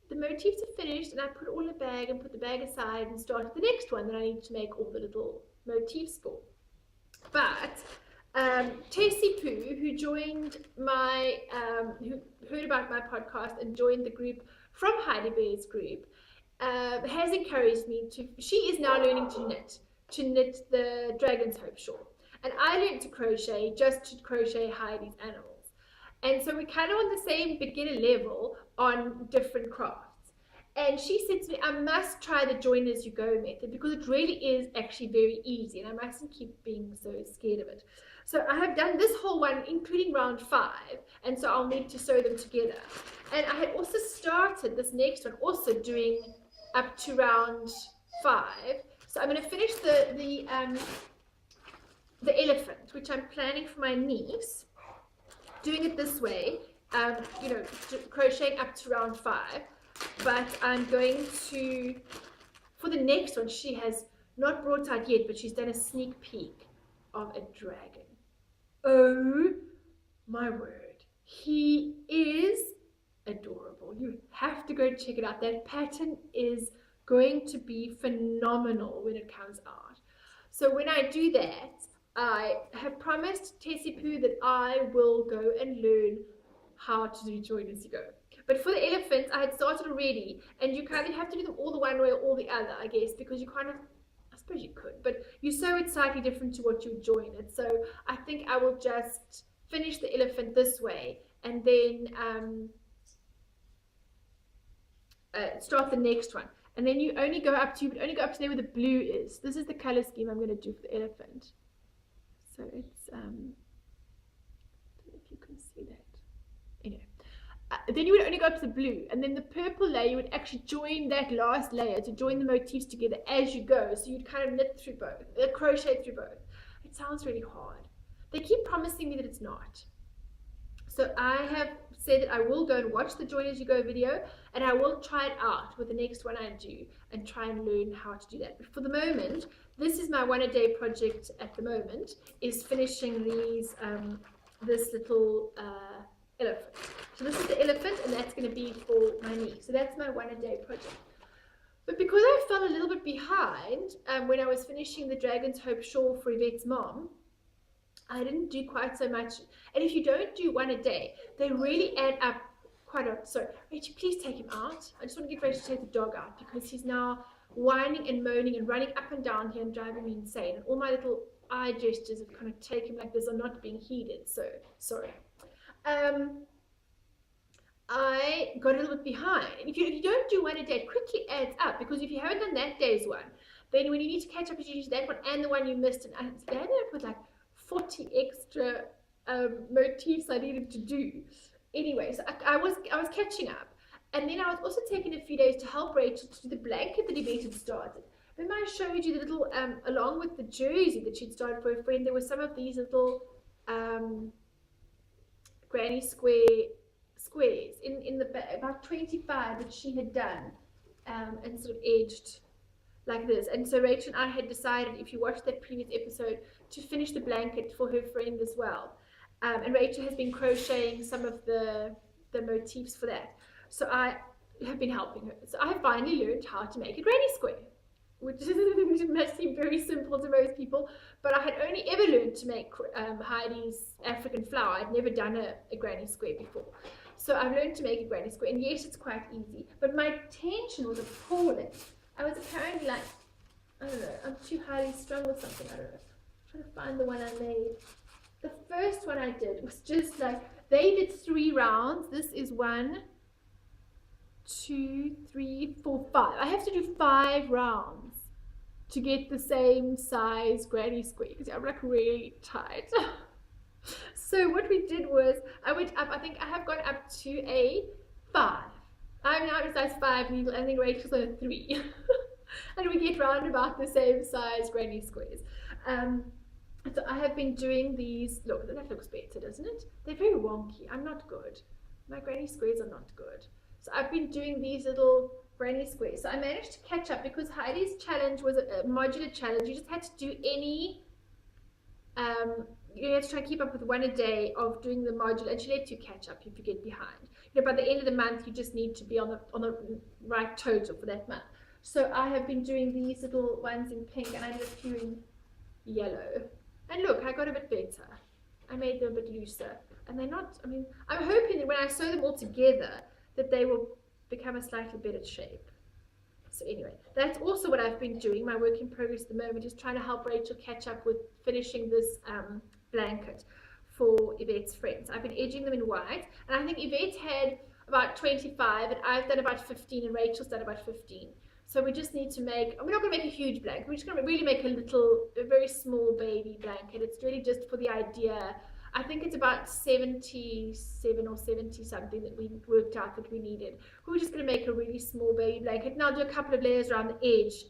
the motifs are finished and I put it all in a bag and put the bag aside and start the next one that I need to make all the little motifs for. But Tessie Poo, who joined my, who heard about my podcast and joined the group from Heidi Bear's group, has encouraged me to, she is now learning to knit the Dragon's Hope shawl. And I learned to crochet just to crochet Heidi's animals. And so we're kind of on the same beginner level on different crafts. And she said to me, I must try the join as you go method because it really is actually very easy and I mustn't keep being so scared of it. So I have done this whole one, including round 5, and so I'll need to sew them together. And I had also started this next one, also doing up to round 5. So I'm going to finish the elephant, which I'm planning for my niece, doing it this way, you know, crocheting up to round 5, but I'm going to, for the next one, she has not brought out yet, but she's done a sneak peek of a dragon. Oh my word, he is adorable. You have to go check it out. That pattern is going to be phenomenal when it comes out. So when I do that, I have promised Tessie Poo that I will go and learn how to do join as you go. But for the elephants, I had started already, and you kind of have to do them all the one way or all the other, I guess, because you kind of, I suppose you could, but you sew it slightly different to what you join it. So I think I will just finish the elephant this way, and then start the next one. And then you only go up to, there where the blue is. This is the color scheme I'm going to do for the elephant. So it's, I don't know if you can see that. Anyway, then you would only go up to the blue, and then the purple layer, you would actually join that last layer to join the motifs together as you go. So you'd kind of knit through both, crochet through both. It sounds really hard. They keep promising me that it's not. So I have said that I will go and watch the Join As You Go video, and I will try it out with the next one I do and try and learn how to do that. But for the moment, this is my 1 a day project at the moment, is finishing these, this little elephant. So this is the elephant, and that's going to be for my niece. So that's my 1 a day project. But because I fell a little bit behind when I was finishing the Dragon's Hope shawl for Yvette's mom, I didn't do quite so much. And if you don't do 1 a day, they really add up quite a lot. So, Rachel, please take him out. I just want to get Rachel to take the dog out because he's now whining and moaning and running up and down here and driving me insane. And all my little eye gestures of kind of take him like this are not being heeded. So, sorry. I got a little bit behind. And if you don't do 1 a day, it quickly adds up because if you haven't done that day's one, then when you need to catch up, you use that one and the one you missed. And I ended up with like 40 extra motifs I needed to do. Anyway, so I was catching up, and then I was also taking a few days to help Rachel to do the blanket that Yvette had started. Remember I showed you the little, along with the jersey that she'd started for a friend, there were some of these little granny squares in the back, about 25 that she had done and sort of edged like this. And so Rachel and I had decided, if you watched that previous episode, to finish the blanket for her friend as well. And Rachel has been crocheting some of the motifs for that. So I have been helping her. So I have finally learned how to make a granny square, which must seem very simple to most people, but I had only ever learned to make Heidi's African flower. I'd never done a granny square before. So I've learned to make a granny square, and yes, it's quite easy, but my tension was appalling. I was apparently like, I don't know, I'm too highly strung or something, I don't know. I'm trying to find the one I made. The first one I did was just like, they did 3 rounds. This is 1, 2, 3, 4, 5. I have to do 5 rounds to get the same size granny square because I'm like really tight. So what we did was, I went up, I think I have gone up to a 5. I'm now at a size 5 needle, I think Rachel's on a 3. And we get round about the same size granny squares. So I have been doing these, look, that looks better, doesn't it? They're very wonky, I'm not good. My granny squares are not good. So I've been doing these little granny squares. So I managed to catch up because Heidi's challenge was a modular challenge. You just had to do any, you had to try and keep up with 1 a day of doing the module, and she let you catch up if you get behind. You know, by the end of the month, you just need to be on the right total for that month. So I have been doing these little ones in pink, and I did a few in yellow. And look, I got a bit better. I made them a bit looser. And they're not, I mean, I'm hoping that when I sew them all together, that they will become a slightly better shape. So anyway, that's also what I've been doing. My work in progress at the moment is trying to help Rachel catch up with finishing this blanket for Yvette's friends. I've been edging them in white, and I think Yvette had about 25, and I've done about 15, and Rachel's done about 15. So we just need to make, we're not going to make a huge blanket, we're just going to really make a very small baby blanket. It's really just for the idea. I think it's about 77 or 70 something that we worked out that we needed. We were just going to make a really small baby blanket, and I'll do a couple of layers around the edge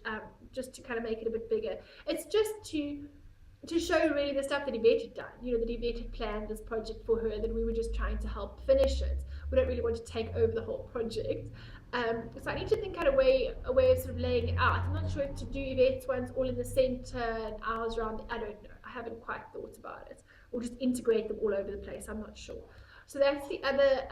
just to kind of make it a bit bigger. It's just to show really the stuff that Yvette had done, you know, that Yvette had planned this project for her, that we were just trying to help finish it. We don't really want to take over the whole project. So I need to think out a way of sort of laying it out. I'm not sure if to do Yvette's ones all in the center and ours around, I don't know. I haven't quite thought about it. Or just integrate them all over the place, I'm not sure. So that's the other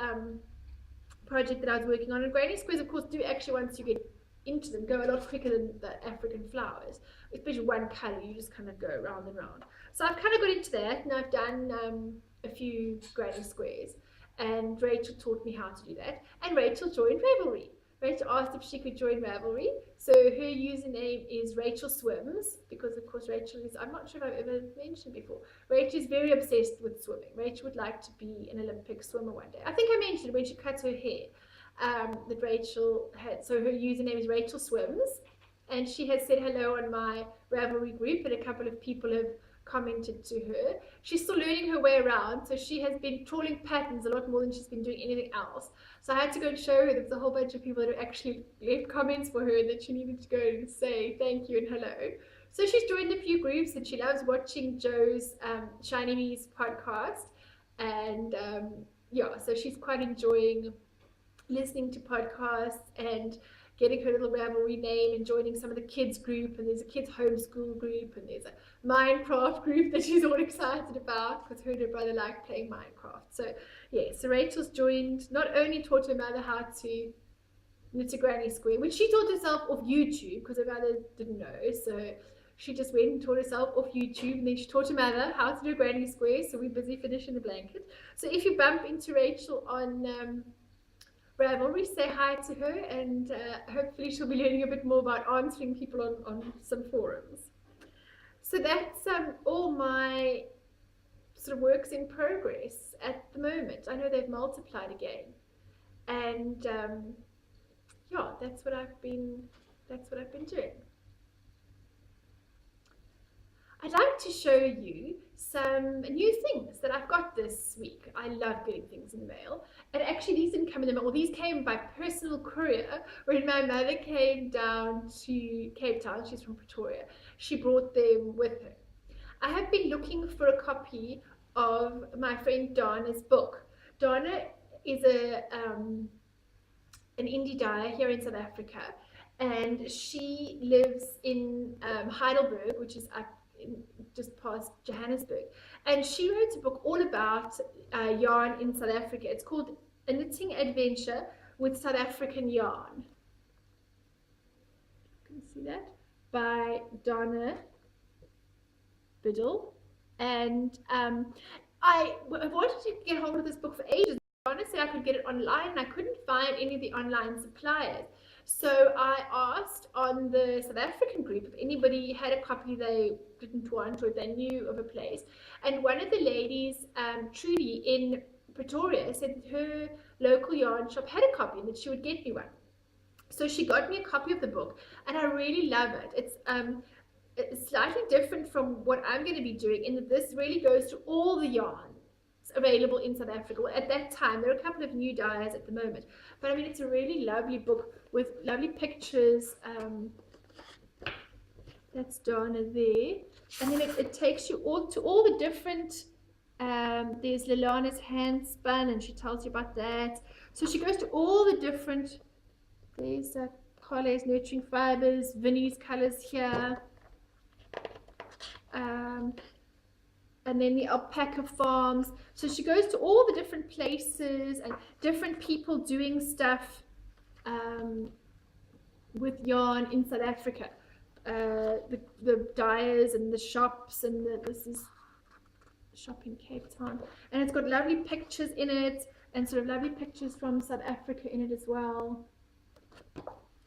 project that I was working on. And granny squares, of course, do actually, once you get into them, go a lot quicker than the African flowers, especially one color. You just kind of go round and round. So I've kind of got into that, and I've done a few granny squares, and Rachel taught me how to do that. And Rachel joined Ravelry. Rachel asked if she could join Ravelry, so her username is Rachel Swims, because of course Rachel is, I'm not sure if I've ever mentioned before, Rachel is very obsessed with swimming. Rachel would like to be an Olympic swimmer one day. I think I mentioned when she cuts her hair that Rachel had, so her username is Rachel Swims, and she has said hello on my Ravelry group, and a couple of people have commented to her. She's still learning her way around, so she has been trawling patterns a lot more than she's been doing anything else. So I had to go and show her. There's a whole bunch of people that have actually left comments for her that she needed to go and say thank you and hello. So she's joined a few groups, and she loves watching Joe's Shiny Me's podcast, and yeah, so she's quite enjoying listening to podcasts and getting her little Ravelry name and joining some of the kids group, and there's a kids homeschool group, and there's a Minecraft group that she's all excited about because her and her brother like playing Minecraft. So yeah, so Rachel's joined, not only taught her mother how to knit a granny square, which she taught herself off YouTube because her mother didn't know, so she just went and taught herself off YouTube, and then she taught her mother how to do a granny square, so we're busy finishing the blanket. So if you bump into Rachel on Ravelry, say hi to her, and hopefully she'll be learning a bit more about answering people on some forums. So that's all my sort of works in progress at the moment. I know they've multiplied again, and yeah, that's what I've been doing. I'd like to show you some new things that I've got this week. I love getting things in the mail. And actually these didn't come in the mail, these came by personal courier when my mother came down to Cape Town. She's from Pretoria. She brought them with her. I have been looking for a copy of my friend Donna's book. Donna is an indie dyer here in South Africa, and she lives in Heidelberg, which is up just past Johannesburg. And she wrote a book all about yarn in South Africa. It's called A Knitting Adventure with South African Yarn. You can see that, by Donna Biddle. And I wanted to get hold of this book for ages. Honestly, I could get it online and I couldn't find any of the online suppliers. So I asked on the South African group if anybody had a copy they didn't want or if they knew of a place. And one of the ladies, Trudy in Pretoria, said that her local yarn shop had a copy and that she would get me one. So she got me a copy of the book and I really love it. It's slightly different from what I'm going to be doing in that this really goes to all the yarns available in South Africa. Well, at that time, there are a couple of new dyes at the moment, but I mean, it's a really lovely book with lovely pictures. That's Donna there, and then it takes you all to all the different. There's Lilana's hand spun, and she tells you about that. So she goes to all the different. There's Carle's nurturing fibers, Vinnie's colors here. And then the alpaca farms. So she goes to all the different places and different people doing stuff with yarn in South Africa. The dyers and the shops, and this is shop in Cape Town. And it's got lovely pictures in it, and sort of lovely pictures from South Africa in it as well.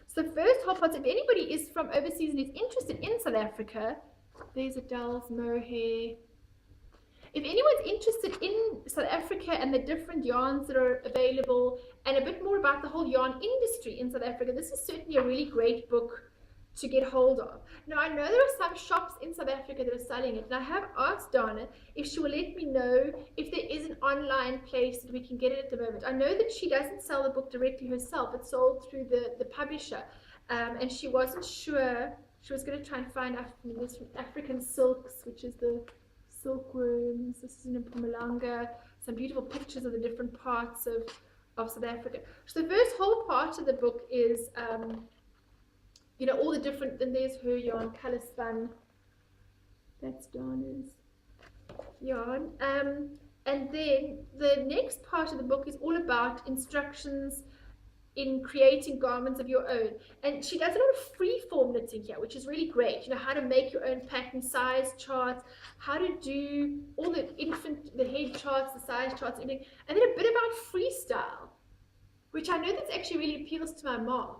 So first whole part, if anybody is from overseas and is interested in South Africa, there's Adele's mohair. If anyone's interested in South Africa and the different yarns that are available and a bit more about the whole yarn industry in South Africa, this is certainly a really great book to get hold of. Now, I know there are some shops in South Africa that are selling it, and I have asked Donna if she will let me know if there is an online place that we can get it at the moment. I know that she doesn't sell the book directly herself. It's sold through the publisher, and she wasn't sure. She was going to try and find African silks, which is the silkworms. This is in Mpumalanga. Some beautiful pictures of the different parts of South Africa. So the first whole part of the book is you know, all the different, then there's her yarn, color spun. That's Donna's yarn. And then the next part of the book is all about instructions in creating garments of your own. And she does a lot of free form knitting here, which is really great. You know, how to make your own pattern, size charts, how to do all the head charts, the size charts, everything. And then a bit about freestyle, which I know that's actually really appeals to my mom.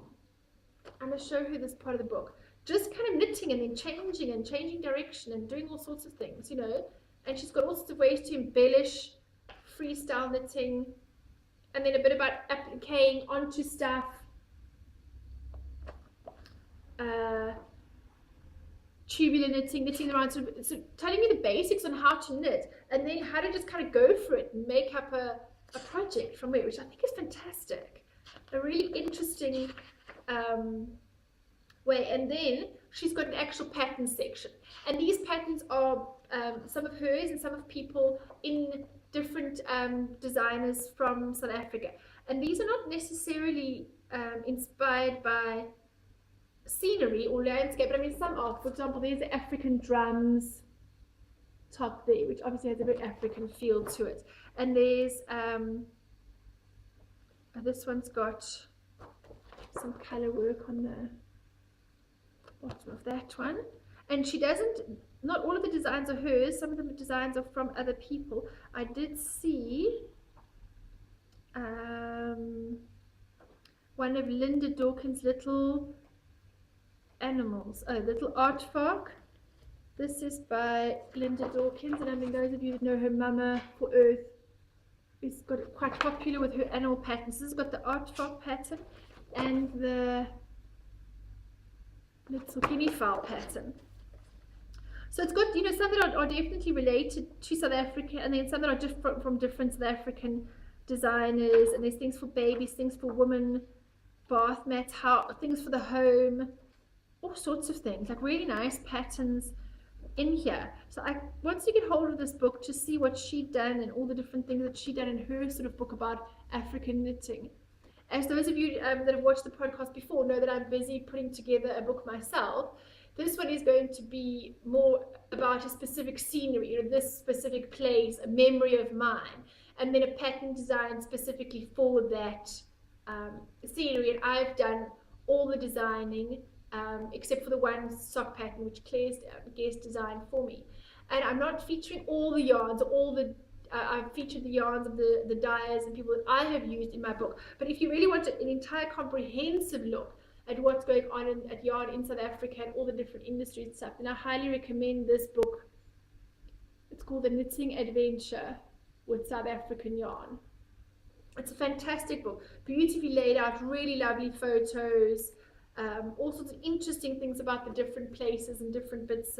I'm going to show her this part of the book. Just kind of knitting and then changing direction and doing all sorts of things, you know. And she's got all sorts of ways to embellish freestyle knitting. And then a bit about applying onto stuff. Tubular knitting around, so telling you the basics on how to knit. And then how to just kind of go for it and make up a project from it, which I think is fantastic. A really interesting way. And then she's got an actual pattern section, and these patterns are some of hers and some of people in different designers from South Africa, and these are not necessarily inspired by scenery or landscape, but I mean some are. For example, there's the African drums top there, which obviously has a very African feel to it, and there's this one's got some color work on the bottom of that one, and she doesn't, not all of the designs are hers, some of the designs are from other people. I did see one of Linda Dawkins' little animals, little artwork. This is by Linda Dawkins, and I mean those of you that know her, Mama for Earth is got quite popular with her animal patterns. This has got the artwork pattern and the little guinea fowl pattern. So it's got, you know, some that are definitely related to South Africa, and then some that are different from different South African designers. And there's things for babies, things for women, bath mats, things for the home, all sorts of things, like really nice patterns in here. So once you get hold of this book, to see what she'd done and all the different things that she'd done in her sort of book about African knitting. As those of you that have watched the podcast before know that I'm busy putting together a book myself. This one is going to be more about a specific scenery, you know, this specific place, a memory of mine, and then a pattern design specifically for that scenery. And I've done all the designing except for the one sock pattern which Claire's guest designed for me. And I'm not featuring all the yarns, all the I've featured the yarns of the dyers and people that I have used in my book. But if you really want an entire comprehensive look at what's going on at yarn in South Africa and all the different industries and stuff, then I highly recommend this book. It's called The Knitting Adventure with South African Yarn. It's a fantastic book, beautifully laid out, really lovely photos, all sorts of interesting things about the different places and different bits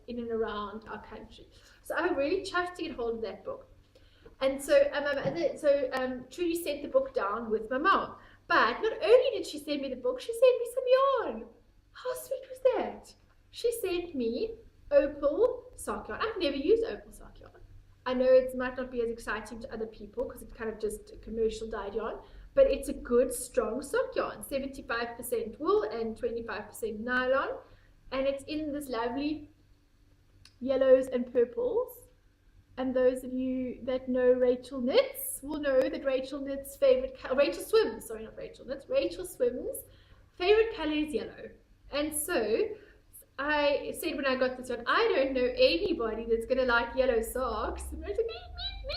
in and around our country. So I'm really chuffed to get hold of that book. And so, Trudy sent the book down with my mom. But not only did she send me the book, she sent me some yarn. How sweet was that? She sent me opal sock yarn. I've never used opal sock yarn. I know it might not be as exciting to other people because it's kind of just a commercial dyed yarn, but it's a good, strong sock yarn. 75% wool and 25% nylon. And it's in this lovely yellows and purples. And those of you that know Rachel Knits will know that Rachel Knits' Rachel Swim's favorite color is yellow. And so I said when I got this one, I don't know anybody that's going to like yellow socks. And I was like, me.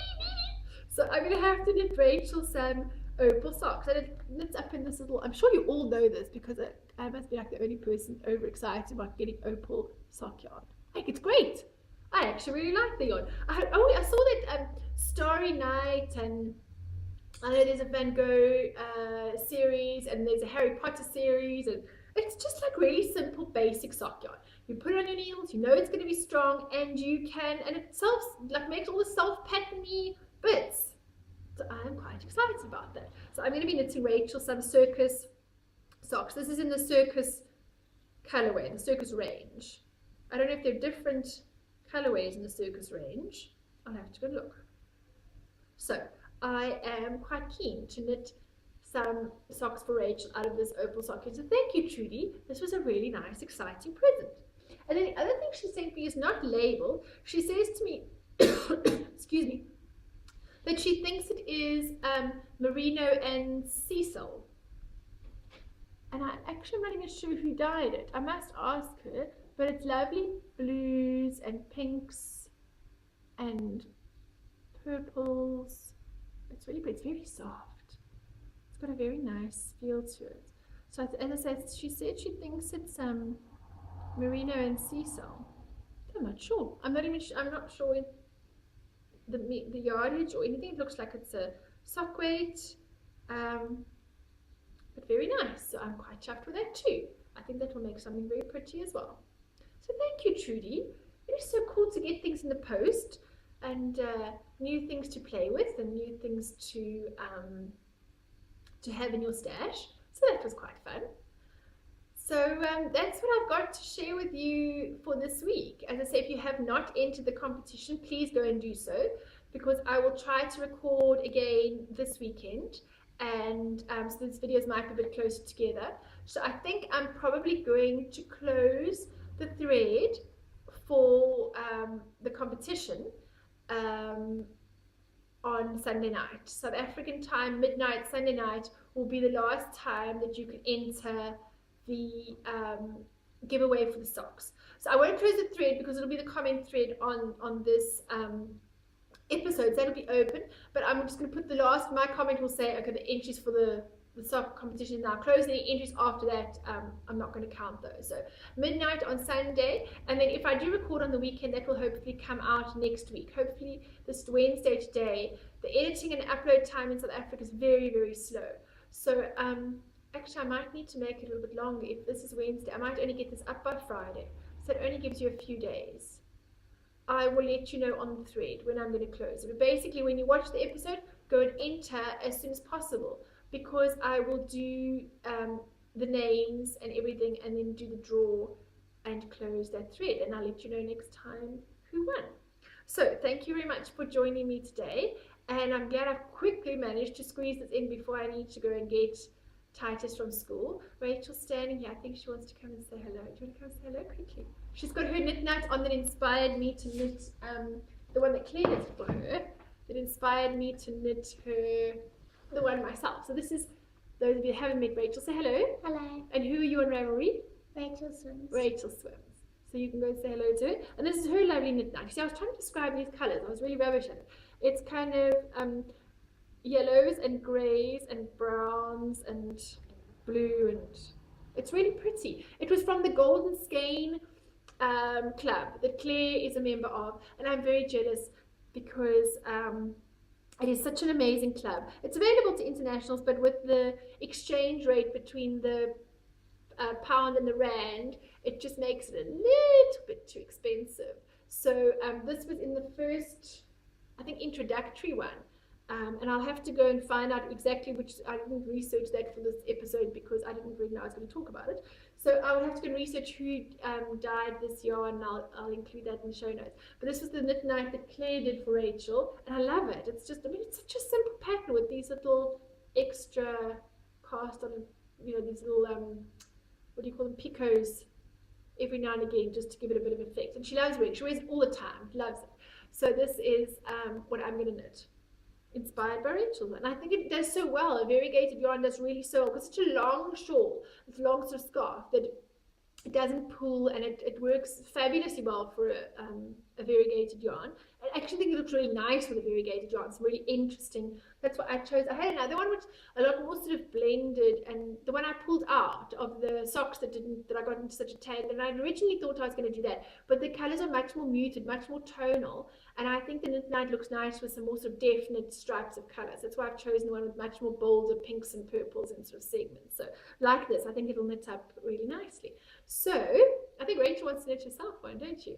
So I'm going to have to knit Rachel some opal socks. And it's up in this little, I'm sure you all know this because I must be like the only person overexcited about getting opal sock yarn. Like, it's great. I actually really like the yarn. I saw that Starry Night, and I know there's a Van Gogh series, and there's a Harry Potter series, and it's just like really simple, basic sock yarn. You put it on your needles, you know it's going to be strong, and you can, and it makes all the self-patterny bits. So I'm quite excited about that. So I'm going to be knitting Rachel some circus socks. This is in the circus colorway, the circus range. I don't know if they're different colorways in the circus range. I'll have to go look. So I am quite keen to knit some socks for Rachel out of this opal sock. So thank you, Trudy. This was a really nice, exciting present. And then the other thing she sent me is not labeled. She says to me, excuse me, that she thinks it is merino and sisal. And I'm not even sure who dyed it. I must ask her. But it's lovely blues and pinks and purples. It's really pretty. It's very soft. It's got a very nice feel to it. So as I said, she said she thinks it's merino and sisal. I'm not sure. I'm not sure the yardage or anything. It looks like it's a sock weight, but very nice. So I'm quite chuffed with that too. I think that will make something very pretty as well. So thank you, Trudy. It is so cool to get things in the post and new things to play with and new things to have in your stash. So that was quite fun. So that's what I've got to share with you for this week. As I say, if you have not entered the competition, please go and do so, because I will try to record again this weekend, and so these videos might be a bit closer together. So I think I'm probably going to close the thread for the competition on Sunday night. South African time, midnight, Sunday night will be the last time that you can enter the giveaway for the socks. So I won't close the thread because it'll be the comment thread on this episode, so that'll be open, but I'm just going to put my comment will say, okay, the entries for the sock competition is now closed. Any entries after that, I'm not going to count those. So midnight on Sunday, and then if I do record on the weekend, that will hopefully come out next week. Hopefully this Wednesday today. The editing and upload time in South Africa is very, very slow. So actually I might need to make it a little bit longer. If this is Wednesday, I might only get this up by Friday. So it only gives you a few days. I will let you know on the thread when I'm going to close it. But basically, when you watch the episode, go and enter as soon as possible, because I will do the names and everything and then do the draw and close that thread, and I'll let you know next time who won. So thank you very much for joining me today, And I'm glad I quickly managed to squeeze this in before I need to go and get Titus from school. Rachel's standing here. I think she wants to come and say hello. Do you want to come and say hello quickly? She's got her knit night on that inspired me to knit the one that Claire did for her. That inspired me to knit her the one myself. So this is, those of you who haven't met Rachel, say hello. Hello. And who are you on Ravelry? Rachel Swims. Rachel Swims. So you can go and say hello to her. And this is her lovely knit night. See, I was trying to describe these colours. I was really rubbish at it. It's kind of yellows and greys and browns and blue, and it's really pretty. It was from the Golden Skein club that Claire is a member of, and I'm very jealous because it is such an amazing club. It's available to internationals, but with the exchange rate between the pound and the rand, it just makes it a little bit too expensive. So this was in the first, I think, introductory one. And I'll have to go and find out exactly which. I didn't research that for this episode because I didn't really know I was going to talk about it. So I would have to go and research who dyed this yarn, and I'll include that in the show notes. But this was the knit night that Claire did for Rachel, and I love it. It's just, I mean, it's such a simple pattern with these little extra cast on, these little what do you call them, picots every now and again, just to give it a bit of effect. And she loves wearing it. She wears it all the time. Loves it. So this is what I'm going to knit, inspired by Rachel. And I think it does so well. A variegated yarn does really so well because it's such a long shawl, it's a long sort of scarf, that it doesn't pull, and it works fabulously well for a variegated yarn. I actually think it looks really nice with a variegated yarn. It's really interesting. That's what I chose. I had another one which a lot more sort of blended, and the one I pulled out of the socks that I got into such a tangle, and I originally thought I was going to do that, but the colors are much more muted, much more tonal, and I think the knit night looks nice with some more sort of definite stripes of colors. That's why I've chosen the one with much more bolder pinks and purples and sort of segments. So like this, I think it'll knit up really nicely. So I think Rachel wants to knit herself one, don't you?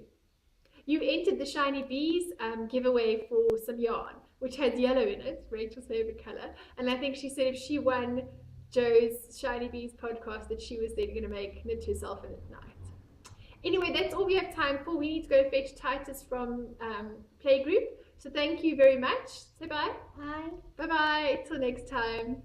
You entered the Shiny Bees giveaway for some yarn, which has yellow in it, Rachel's favorite color. And I think she said if she won Joe's Shiny Bees podcast, that she was then going to knit herself a knit night. Anyway, that's all we have time for. We need to go fetch Titus from playgroup. So thank you very much. Say bye. Bye. Bye-bye. Till next time.